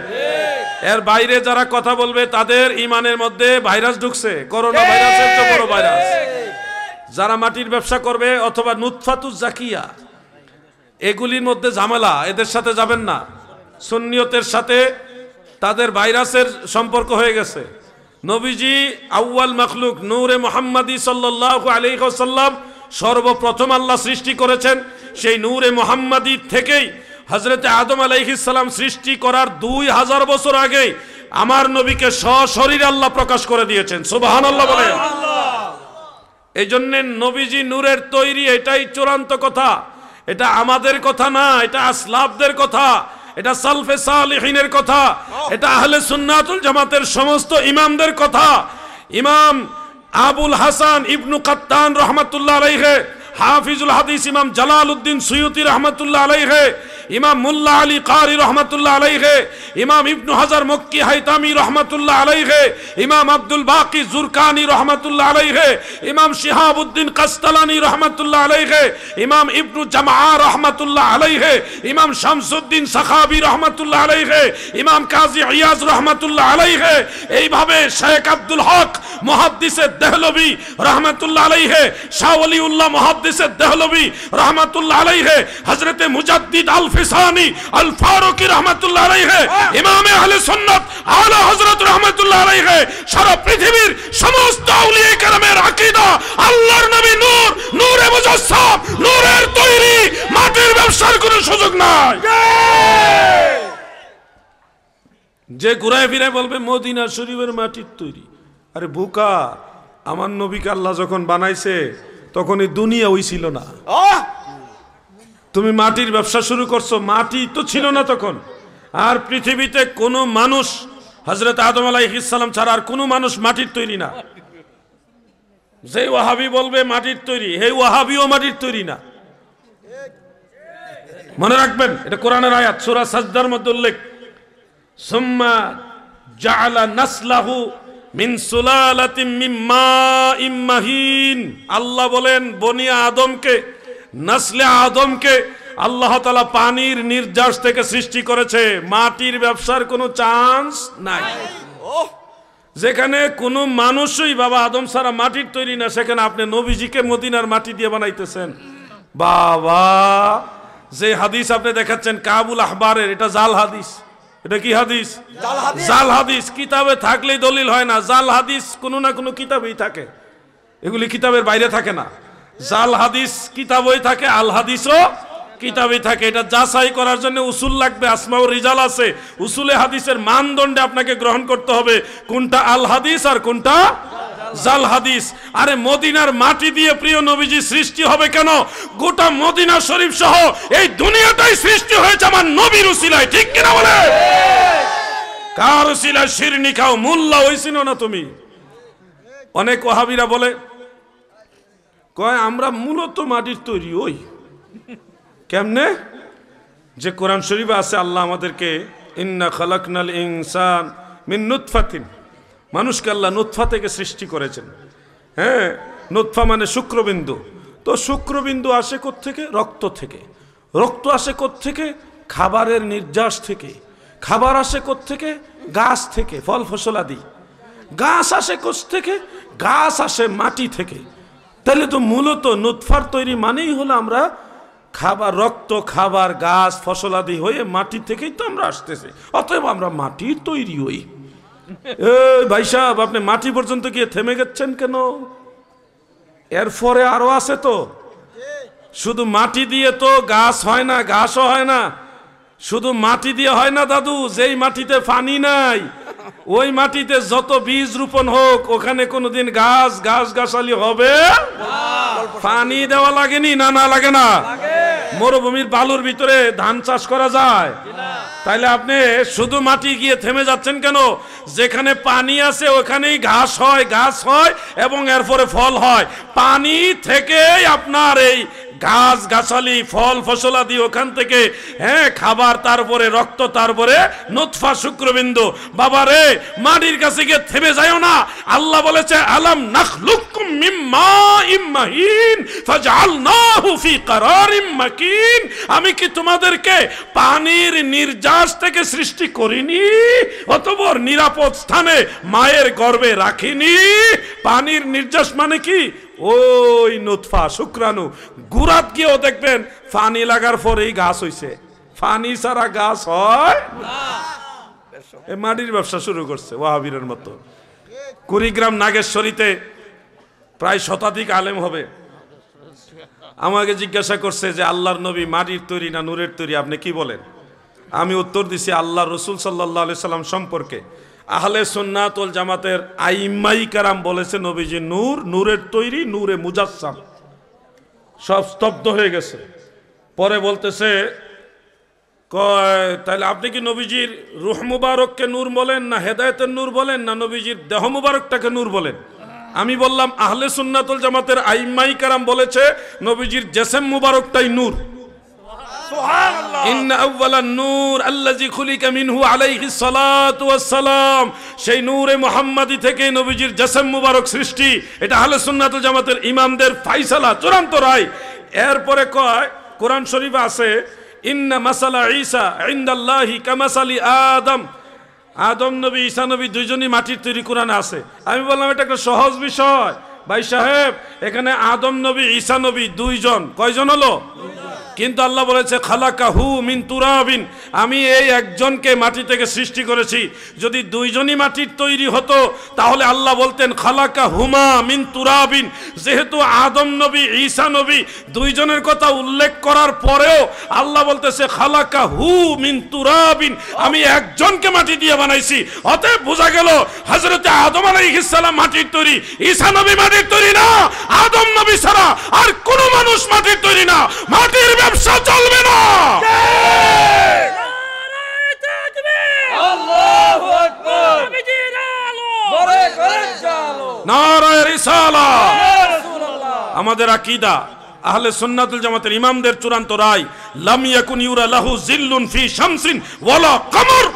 Speaker 1: এর বাইরে যারা কথা বলবে তাদের ইমানের মধ্যে ভাইরাস ঢুকছে, করোনা ভাইরাসের তো বড় ভাইরাস। যারা মাটির ব্যবসা করবে অথবা নুতফাতুজ জাকিয়া, এগুলির মধ্যে ঝামেলা, এদের সাথে যাবেন না। সুন্নিয়তের সাথে তাদের ভাইরাসের সম্পর্ক হয়ে গেছে। নবীজি আউয়াল মাখলুক, নূরে মুহাম্মাদি সাল্লাল্লাহু আলাইহি ওয়াসাল্লাম সর্বপ্রথম আল্লাহ সৃষ্টি করেছেন। সেই নূরে মুহাম্মাদি থেকেই হযরতে আদম আলাইহিস সালাম সৃষ্টি করার 2000 বছর আগে আমার নবীকে সশরীরে আল্লাহ প্রকাশ করে দিয়েছেন। সুবহানাল্লাহ বলেন। এই জন্য নবীজি নূরের তৈরি, এটাই চূড়ান্ত কথা। এটা আমাদের কথা না, এটা আসলাফদের কথা, এটা সালফে সালিহিনের কথা, এটা আহলে সুন্নাতুল জামাতের সমস্ত ইমামদের কথা। ইমাম আবুল হাসান ইবনু কাত্তান রহমাতুল্লাহ আলাইহি, হাফিজুল হাদিস ইমাম জালালউদ্দিন সুয়ুতি রহমাতুল্লাহ আলাইহি, ইমাম মুল্লা আলী কারি রহমাতুল্লাহ আলাইহি, ইমাম ইবনু হাজার মক্কি হাইতামি রহমাতুল্লাহ আলাইহি, ইমাম আব্দুল বাকি জুরকানি রহমাতুল্লাহ আলাইহি, ইমাম শিহাবউদ্দিন কাস্তালানি রহমাতুল্লাহ আলাইহি, ইমাম ইবনু জামআ রহমাতুল্লাহ আলাইহি, ইমাম শামসুদ্দিন সাখাবি রহমাতুল্লাহ আলাইহি, ইমাম কাজী ইয়াজ রহমাতুল্লাহ আলাইহি, এইভাবে শেখ আব্দুল হক মুহাদ্দিসে দেহলভী রহমাতুল্লাহ আলাইহি, শাহ ওলিউল্লাহ মুহাদ্দিসে দেহলভী রহমাতুল্লাহ আলাইহি, হযরতে মুজাদ্দিদ আল ফিসানি আল ফারুকি রহমাতুল্লাহ আলাইহি, ইমামে আহলে সুন্নাত আলা হযরত রহমাতুল্লাহ আলাইহি, সারা পৃথিবীর সমস্ত আউলিয়া কেরামের আকীদা আল্লাহর নবী নূর, নূরে মুজাসসাম, নূরের তৈরি, মাটির ব্যবসার কোনো সুযোগ নাই। যে ঘুরায় ফিরে বলবে মদিনা শরীফের মাটির তৈরি, আরে বোকা, আমার নবীকে আল্লাহ যখন বানাইছে তখন এই দুনিয়া ওই ছিল না। তুমি মাটির ব্যবসা শুরু করছো, মাটি তো ছিল না তখন। আর পৃথিবীতে কোনো মানুষ হযরত আদম আলাইহিস সালাম ছাড়া আর কোনো মানুষ মাটির তৈরি না। যে ওয়াহাবি বলবে মাটির তৈরি, হে ওয়াহাবিও মাটির তৈরি না। মনে রাখবেন, এটা কোরআনের আয়াত, সূরা সাজদার মধ্যে উল্লেখ, সুম্মা জাআলা নাসলাহু মিন সুলালাতিন মিন মাইম মাহিন। আল্লাহ বলেন বনি আদমকে, নসলে আদমকে আল্লাহ তাআলা পানির নির্যাস থেকে সৃষ্টি করেছে। মাটির ব্যবসার কোনো চান্স নাই। যেখানে কোনো মানুষই বাবা আদম ছাড়া মাটির তৈরি না, সেখানে আপনি নবীজিকে মদিনার মাটি দিয়ে বানাইতেছেন। বাবা, যে হাদিস আপনি দেখাচ্ছেন কাবুল আহবারের, এটা জাল হাদিস। এটা কি হাদিস? জাল হাদিস। কিতাবে থাকলেই দলিল হয় না, জাল হাদিস কোনো না কোনো কিতাবেই থাকে, এগুলি কিতাবের বাইরে থাকে না। জাল হাদিস কিতাবই থাকে, আল হাদিসও কিতাবই থাকে। এটা যাচাই করার জন্য উসুল লাগবে, আসমাউর রিজাল আছে। উসুলে হাদিসের মানদণ্ডে আপনাকে গ্রহণ করতে হবে কোনটা আল হাদিস আর কোনটা জাল হাদিস। আরে মদিনার মাটি দিয়ে প্রিয় নবীজি সৃষ্টি হবে কেন? গোটা মদিনা শরীফ সহ এই দুনিয়াটাই সৃষ্টি হয়েছে আমার নবীর উসিলায়, ঠিক কিনা বলে? কার উসিলায় শিরনি খাও, মোল্লা হইছিনো না তুমি। অনেক ওয়াহাবিরা বলে, কয় আমরা মূলত মাটির তৈরি। ওই কেমনে? যে কোরআন শরীফে আছে আল্লাহ আমাদেরকে ইন্না খালাকনাল ইনসান মিন নুতফাতিন, মানুষকে আল্লাহ নুতফা থেকে সৃষ্টি করেছেন। হ্যাঁ, নুতফা মানে শুক্রবিন্দু। তো শুক্রবিন্দু আসে কোত্থেকে? রক্ত থেকে। রক্ত আসে কোত্থেকে? খাবারের নির্যাস থেকে। খাবার আসে কোত্থেকে? গাছ থেকে, ফল ফসলাদি। গাছ আসে কোষ থেকে? গাছ আসে মাটি থেকে। তাহলে তো মূলত নুতফার তৈরি মানেই হলো আমরা খাবার, রক্ত খাবার, গাছ ফসলাদি হয়ে মাটি থেকেই তো আমরা আসতেছি। অতএব আমরা মাটির তৈরি হই। ভাই সাহেব, আপনি মাটি পর্যন্ত গিয়ে থেমে গেছেন কেন? এরপরে আরো আছে তো। শুধু মাটি দিয়ে তো গাছ হয় না, ঘাসও হয় না। শুধু মাটি দিয়ে হয় না দাদু। যেই মাটিতে পানি নাই ওই মাটিতে যত বীজ রোপণ হোক ওখানে কোনোদিন গাছ গাছালি হবে? পানি দেওয়া লাগেনি? না না লাগে না। মরুভূমির বালুর ভিতরে ধান চাষ করা যায়? তাইলে আপনি শুধু মাটি গিয়ে থেমে যাচ্ছেন কেন? যেখানে পানি আছে ওখানেই ঘাস হয়, গাছ হয় এবং এরপরে ফল হয়। পানি থেকেই আপনার এই গাছ গাছালি ফল ফসলাদি, ওখান থেকে খাবার, তারপরে রক্ত, তারপরে নুতফা শুক্রবিন্দু। বাবা রে, মাটির কাছে গিয়ে থেমে যায়ও না। আল্লাহ বলেছে আলাম নাখলুকুম মিন মাইম মাহিন ফাজআলনাহু ফি কারারিম মাকিন। আমি কি তোমাদেরকে পানির নির্যাস থেকে সৃষ্টি করিনি? অতঃপর নিরাপদ স্থানে মায়ের গর্ভে রাখিনি। পানির নির্যাস মানে কি? ওই নুতফা শুক্রাণু। গুড়াত গিয়েও দেখবেন পানি লাগার পরেই গাছ হইছে। পানি ছাড়া গাছ হয় না। মাটির ব্যবসা শুরু করছে ওয়াহাবীরের মতো। কুড়িগ্রাম নাগেশ্বরীতে প্রায় শতাধিক আলেম হবে। আমাকে জিজ্ঞাসা করছে যে আল্লাহর নবী মাটির তৈরি না নূরের তৈরি, আপনি কি বলেন? আমি উত্তর দিছি আল্লাহ রসুল সাল্লাল্লাহু আলাইহি সাল্লাম সম্পর্কে আহলে সুন্নাত ওয়াল জামাতের আইম্মাই কারাম বলেছে নবীজি নূর, নূরের তৈরি, নূরে মুজাসসাম। সব স্তব্ধ হয়ে গেছে। পরে বলতেছে তাহলে আপনি কি নবীজির রূহ মুবারককে নূর বলেন, না হেদায়েতের নূর বলেন, না নবীজির দেহ মুবারকটাকে নূর বলেন? আমি বললাম আহলে সুন্নাত ওয়াল জামাতের আইম্মাই কারাম বলেছে নবীজির জিসম মুবারকটাই নূর। ইন্না আউওয়ালান নূর আল্লাযী খুলিকা মিনহু আলাইহিস সালাতু ওয়াস সালাম। সেই নূরে মুহাম্মাদি থেকে নবীজির জিসম মুবারক সৃষ্টি। এটা আহলে সুন্নাত ওয়াল জামাতের ইমামদের ফায়সালা, চূড়ান্ত রায়। এরপরে কয় কোরআন শরীফে আছে ইন্না মাসালা ঈসা ইনদাল্লাহি কামাসালি আদম। আদম নবী, ঈসা নবী দুইজনই মাটির তৈরি, কোরআনে আছে। আমি বললাম এটা একটা সহজ বিষয় ভাই সাহেব। এখানে আদম নবী ঈসা নবী দুইজন, কয়জন হলো? কিন্তু আল্লাহ বলেছে খালাকাহু মিন তুরাবিন। আমি এই একজনকে মাটি থেকে সৃষ্টি করেছি। যদি দুইজনই মাটির তৈরি হতো তাহলে আল্লাহ বলতেন খালাকাহুমা মিন তুরাবিন। যেহেতু আদম নবী ঈসা নবী দুইজনের কথা উল্লেখ করার পরেও আল্লাহ বলতেছে খালাকাহু মিন তুরাবিন, আমি একজনকে মাটি দিয়ে বানাইছি। অতএব বোঝা গেল হযরত আদম আলাইহিস সালাম মাটির তৈরি, ঈসা নবী মাটির তৈরি না। আদম নবী ছাড়া আর কোন মানুষ মাটির তৈরি না। মাটির ব্যবসা চলবে না।
Speaker 2: আল্লাহু আকবার।
Speaker 1: নারায়ে রিসালাত।
Speaker 2: ইয়া রাসূলুল্লাহ।
Speaker 1: আমাদের আকীদা আহলে সুন্নাতুল জামাতের ইমামদের চূড়ান্ত রায় লাম ইয়াকুন ইউরা লাহু জিল্লুন ফি শামসিন ওয়ালা কমর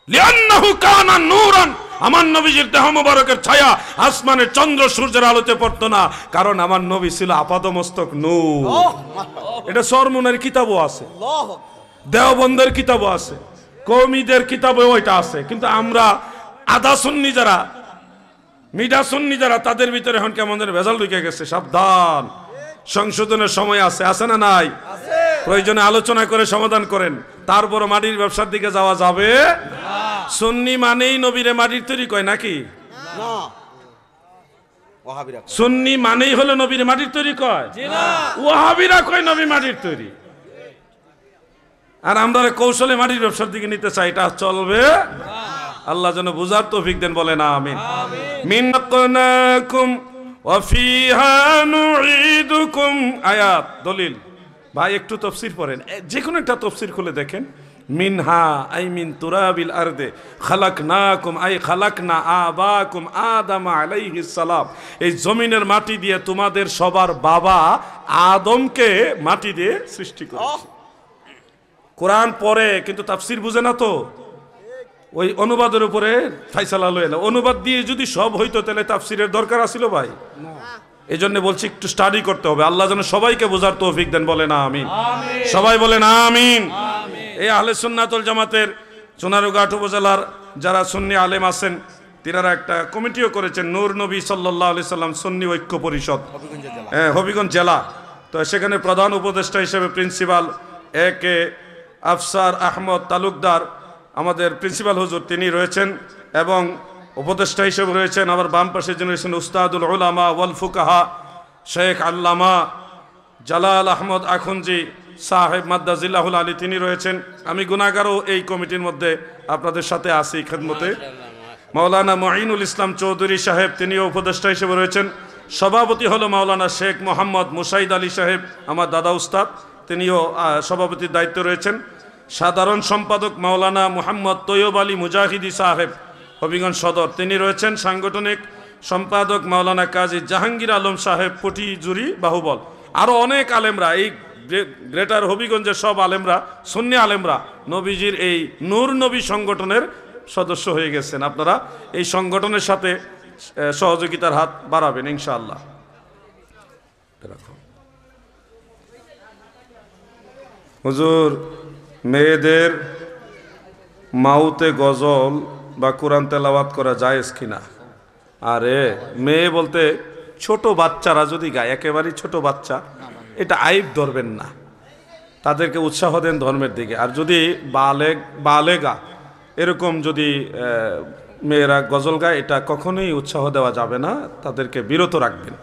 Speaker 1: লিআন্নাহু কানা নূরান। আমার নবীজির দেহ মুবারকের ছায়া আসমানের চন্দ্র সূর্যের আলোতে পড়তো না, কারণ আমার নবী ছিল আপাদমস্তক নূর। এটা সরমুনের কিতাবও আছে, দেওবন্দের কিতাবও আছে, কওমীদের কিতাবেও এটা আছে। কিন্তু আমরা আধা সুন্নি যারা, মিডা সুন্নি যারা, তাদের ভিতরে এখন কেমন ভেজাল ঢুকে গেছে। সাবধান, সংশোধনের সময় আছে, আছে না নাই? প্রয়োজনে আলোচনা করে সমাধান করেন। তারপর মাটির ব্যবসার দিকে যাওয়া যাবে না। সুন্নি মানেই নবীরে মাটির তৈরি কয় নাকি?
Speaker 3: না, ওয়াহাবীরা
Speaker 1: সুন্নি মানেই হলো নবীরে মাটির তৈরি কয়?
Speaker 2: জি না।
Speaker 1: ওয়াহাবীরা কয় নবী মাটির তৈরি। আর আমরা কৌশলে মাটির ব্যবসার দিকে নিতে চাই, এটা চলবে না। আল্লাহ যেন বুঝার তৌফিক দেন, বলেন আমিন। মিনাকুম ওয়া ফিহা নুঈদুকুম। আয়াত দলিল ভাই একটু তাফসীর পড়েন, যে কোনো একটা তাফসীর খুলে দেখেন। মিনহা আই মিন তুরাবিল আরদে খালাকনাকুম আই খালাকনা আবাকুম আদম আলাইহিস সালাম। এই জমিনের মাটি দিয়ে তোমাদের সবার বাবা আদমকে মাটি দিয়ে সৃষ্টি করেছি। কোরআন পড়ে কিন্তু তাফসীর বুঝে না তো, ওই অনুবাদের উপরে ফায়সালা লয়ে না। অনুবাদ দিয়ে যদি সব হইতো তাহলে তাফসীরের দরকার আছিল ভাই? এই জন্য বলছি একটু স্টাডি করতে হবে। আল্লাহ যেন সবাইকে বোঝার তৌফিক দেন, বলেন আমিন। সবাই বলেন আমিন। এই আহলে সুন্নাত ওয়াল জামাতের চুনারুঘাট উপজেলার যারা সুন্নি আলেম আছেন তিনারা একটা কমিটিও করেছেন, নূর নবী সাল্লাল্লাহু আলাইহি সাল্লাম সুন্নি ঐক্য পরিষদ, হবিগঞ্জ জেলা। তো সেখানে প্রধান উপদেষ্টা হিসেবে প্রিন্সিপাল কে আফসার আহমদ তালুকদার, আমাদের প্রিন্সিপাল হুজুর তিনি রয়েছেন, এবং উপদেষ্টা হিসেবে রয়েছেন আমার বাম পাশে যিনি রয়েছেন উস্তাদুল উলামা ওয়াল ফুকাহা শেখ আল্লামা জালাল আহমদ আখুনজি সাহেব মাদ্দাজিল্লাহুল আলী, তিনি রয়েছেন। আমি গুনাহগারও এই কমিটির মধ্যে আপনাদের সাথে আছি খেদমতে। মাওলানা মুঈনুল ইসলাম চৌধুরী সাহেব তিনিও উপদেষ্টা হিসেবে রয়েছেন। সভাপতি হলো মাওলানা শেখ মোহাম্মদ মুসাইদ আলী সাহেব, আমার দাদা উস্তাদ, তিনিও সভাপতির দায়িত্বে রয়েছেন। সাধারণ সম্পাদক মাওলানা মুহাম্মদ তৈয়ব আলী মুজাহিদি সাহেব হবিগঞ্জ সদর, তিনি রয়েছেন। সাংগঠনিক সম্পাদক মাওলানা কাজী জাহাঙ্গীর আলম সাহেব পটিজুরি বাহুবল। আরও অনেক আলেমরা, এই গ্রেটার হবিগঞ্জের সব আলেমরা, সুন্নি আলেমরা নবীজির এই নূর নবী সংগঠনের সদস্য হয়ে গেছেন। আপনারা এই সংগঠনের সাথে সহযোগিতার হাত বাড়াবেন ইনশাআল্লাহ। হুজুর, মেয়েদের মাউতে গজল বা কোরআন তেলাওয়াত করা জায়েজ কিনা? আরে মেয়ে বলতে ছোট বাচ্চারা যদি গায়, একেবারেই ছোট বাচ্চা, এটা আইব ধরবেন না, তাদেরকে উৎসাহ দেন ধর্মের দিকে। আর যদি বালেগা এরকম যদি মেয়েরা গজল গায়, এটা কখনোই উৎসাহ দেওয়া যাবে না, তাদেরকে বিরত রাখবেন।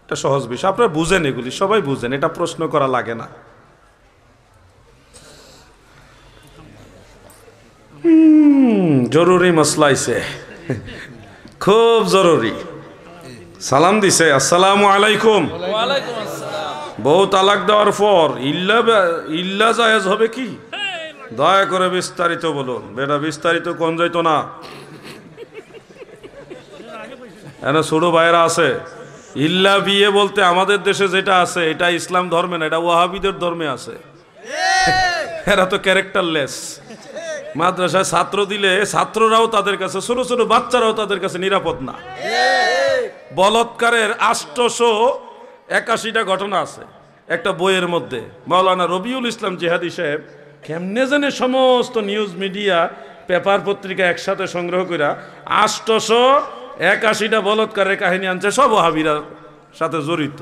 Speaker 1: এটা সহজ বিষয়, আপনারা বুঝেন, এগুলি সবাই বুঝেন, এটা প্রশ্ন করা লাগে না। জরুরি মসলা আইছে, খুব জরুরি। সালাম দিছে, আসসালামু আলাইকুম। বউ তালাক দেওয়ার পর ইল্লা জায়েজ হবে কি? দয়া করে বিস্তারিত বলুন। বেটা বিস্তারিত কোন যাইতো না, এনে ছোট ভাইয়েরা আছে। ইল্লা বিয়ে বলতে আমাদের দেশে যেটা আছে, এটা ইসলাম ধর্মে না, এটা ওয়াহাবিদের ধর্মে আছে। এরা তো ক্যারেক্টারলেস। মাদ্রাসায় ছাত্র দিলে ছাত্ররাও তাদের কাছে, ছোট ছোট বাচ্চারাও তাদের কাছে নিরাপদ না। বলৎকারের 881টা ঘটনা আছে একটা বইয়ের মধ্যে। মাওলানা রবিউল ইসলাম জিহাদি সাহেব কেমনে জানে সমস্ত নিউজ মিডিয়া পেপার পত্রিকা একসাথে সংগ্রহ করে 881টা বলৎকারের কাহিনী আনছে, সব ওয়াহাবিরা সাথে জড়িত।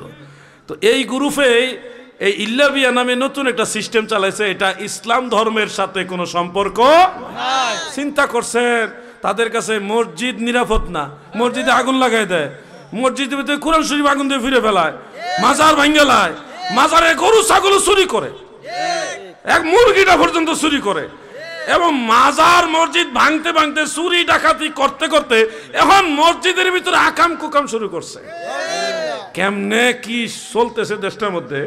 Speaker 1: তো এই গ্রুপেই এই ইল্লাবিয়া নামে নতুন একটা সিস্টেম চালাইছে, এটা ইসলাম ধর্মের সাথে কোনো সম্পর্ক নাই। চিন্তা করছেন, তাদের কাছে মসজিদ নিরাপদ না, মসজিদে আগুন লাগাই দেয়, মসজিদের ভিতরে কোরআন শরীফ আগুন দিয়ে ফিরে ফেলায়, মাজার ভাঙ্গে লায়, মাজারে গরু ছাগল চুরি করে, এক মুরগিটা পর্যন্ত চুরি করে, এবং মাজার মসজিদ ভাঙতে ভাঙতে চুরি ডাকাতি করতে করতে এখন মসজিদের ভিতরে আকাম কুকাম শুরু করছে। কেমনে কি চলতেছে দেশটার মধ্যে,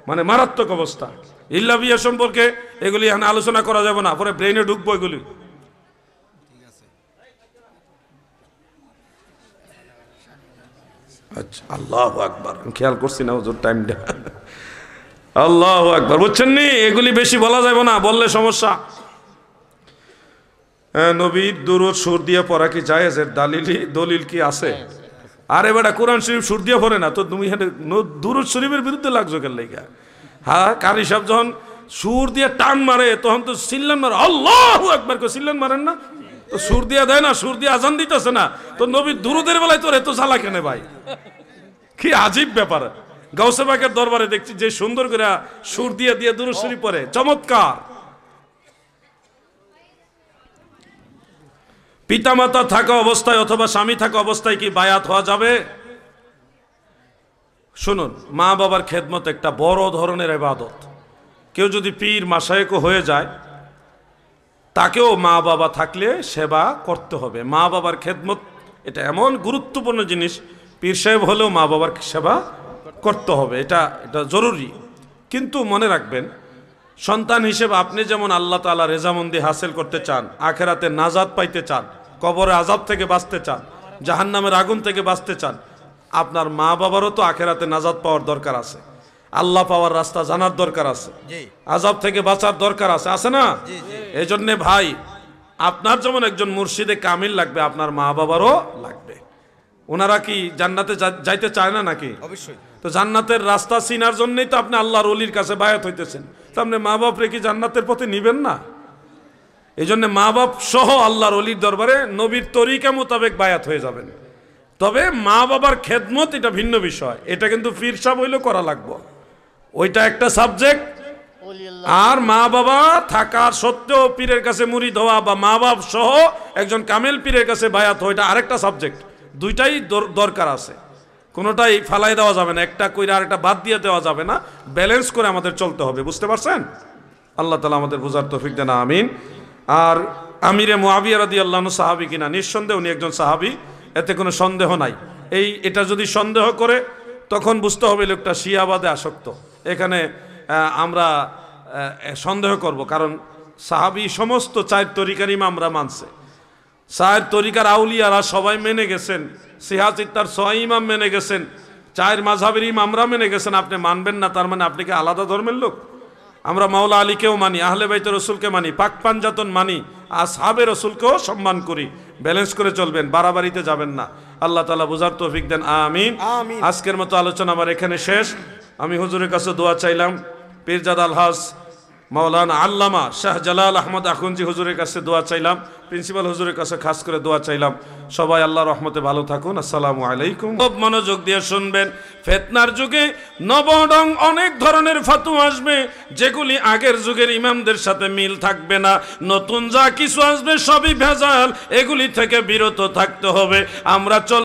Speaker 1: মানে মারাত্মক অবস্থা। ইল্লা বিয়ে সম্পর্কে এগুলি এখানে আলোচনা করা যাবে না, পরে ব্রেইনে ঢুকবো এগুলি। আচ্ছা, আল্লাহু আকবার, খেয়াল করছি না হুজুর টাইমটা। আল্লাহু আকবার, বুঝছেন নি? এগুলি বেশি বলা যাবে না, বললে সমস্যা। নবীর দুরূদ সুর দিয়ে পড়া কি জায়েজ? এর দলিল কি আছে? আরে বেটা, কোরআন শরীফ সুর দিয়ে পড়ে না তো, তুমি দুরূদ শরীফের বিরুদ্ধে লাগছো কেন লাইগা? হ্যাঁ, কারি সাহেব যখন সুর দিয়ে টান মারে তখন তো সিল্লান মারে, আল্লাহু আকবার করে সিল্লান মারেন না? তো সুর দিয়ে দেয় না, সুর দিয়ে আজান দিতেছে না, তো নবীর দুরূদের বেলায় তোর এত জ্বালা কেন ভাই? কি আজীব ব্যাপার। গাউসে পাকের দরবারে দেখছি যে সুন্দর করে সুর দিয়ে দিয়ে দুরূদ শরীফ পড়ে, চমৎকার। পিতামাতা থাকা অবস্থায় অথবা স্বামী থাকা অবস্থায় কি বায়াত হওয়া যাবে? শুনুন, মা বাবার খেদমত একটা বড় ধরনের ইবাদত। কেউ যদি পীর মাশায়েখ হয়ে যায়, তাকেও মা বাবা থাকলে সেবা করতে হবে। মা বাবার খেদমত এটা এমন গুরুত্বপূর্ণ জিনিস, পীর সাহেব হলেও মা বাবার সেবা করতে হবে, এটা জরুরি। কিন্তু মনে রাখবেন, সন্তান হিসেবে আপনি যেমন আল্লাহ তাআলা রেজামন্দি হাসিল করতে চান, আখেরাতে নাজাত পাইতে চান, কবরে আযাব থেকে বাঁচতে চান, জাহান্নামের আগুন থেকে বাঁচতে চান, আপনার মা বাবারও তো আখেরাতে নাজাত পাওয়ার দরকার আছে, আল্লাহ পাওয়ার রাস্তা জানার দরকার আছে, আযাব থেকে বাঁচার দরকার আছে, আছে না? এই জন্যে ভাই, আপনার যেমন একজন মুর্শিদে কামিল লাগবে, আপনার মা বাবারও লাগবে। ওনারা কি জান্নাতে যাইতে চায় না নাকি?
Speaker 3: অবশ্যই।
Speaker 1: তো জান্নাতের রাস্তা চিনার জন্যই তো আপনি আল্লাহর ওলির কাছে বায়াত হইতেছেন। তো আপনি মা বাপরে কি জান্নাতের পথে নিবেন না? এই জন্য মা বাপ সহ আল্লাহর অলির দরবারে নবীর তরিকা মোতাবেক বায়াত হয়ে যাবেন। তবে মা বাবার খেদমত এটা ভিন্ন বিষয়, এটা কিন্তু পীর সাহেব হইলেও করা লাগবে, ওইটা একটা সাবজেক্ট। আর মা বাবা থাকার সত্ত্বেও পীরের কাছে মুরিদ হওয়া বা মা বাপ সহ একজন কামেল পীরের কাছে বায়াত হওয়া এটা আরেকটা সাবজেক্ট। দুইটাই দরকার আছে, কোনোটাই ফালাই দেওয়া যাবে না, একটা কইরা আরেকটা বাদ দিয়ে দেওয়া যাবে না, ব্যালেন্স করে আমাদের চলতে হবে। বুঝতে পারছেন? আল্লাহ তাআলা আমাদের বোঝার তৌফিক দেন, আমিন। আর আমিরে মুআবিয়া রাদিয়াল্লাহু আনহু সাহাবী কিনা? নিঃসন্দেহে উনি একজন সাহাবী, এতে কোনো সন্দেহ নাই। এটা যদি সন্দেহ করে তখন বুঝতে হবে লোকটা শিয়াবাদে আসক্ত। এখানে আমরা সন্দেহ করব, কারণ সাহাবী সমস্ত 4 তরিকার ইমামরা মানছে, 4 তরিকার আউলিয়ারা সবাই মেনে গেছেন, সিহাচিত্তার 6 ইমাম মেনে গেছেন, 4 মাযহাবের ইমামরা মেনে গেছেন। আপনি মানবেন না তার মানে আপনি কি আলাদা ধর্মের লোক? আমরা মাওলা আলীকেও মানি, আহলে বাইত রসুলকে মানি, পাক পাঞ্জাতন মানি, আসহাবে রসুলকেও সম্মান করি। ব্যালেন্স করে চলবেন, বাড়াবাড়িতে যাবেন না। আল্লাহ তাআলা বুঝার তৌফিক দেন, আমিন। আজকের মতো আলোচনা আমার এখানে শেষ। আমি হুজুরের কাছে দোয়া চাইলাম, পীরজাদা আলহাজ মাওলানা আল্লামা শাহজালাল আহমদ আখুনজি হুজুরের কাছে দোয়া চাইলাম, প্রিন্সিপাল হুজুরের কাছে খাস করে দোয়া চাইলাম। সবাই আল্লাহর রহমতে ভালো থাকুন। আসসালামু আলাইকুম। খুব মনোযোগ দিয়ে শুনবেন, ফিতনার যুগে নবরং অনেক ধরনের ফাতোয়া আসবে যেগুলি আগের যুগের ইমামদের সাথে মিল থাকবে না। নতুন যা কিছু আসবে সবই ভেজাল, এগুলি থেকে বিরত থাকতে হবে। আমরা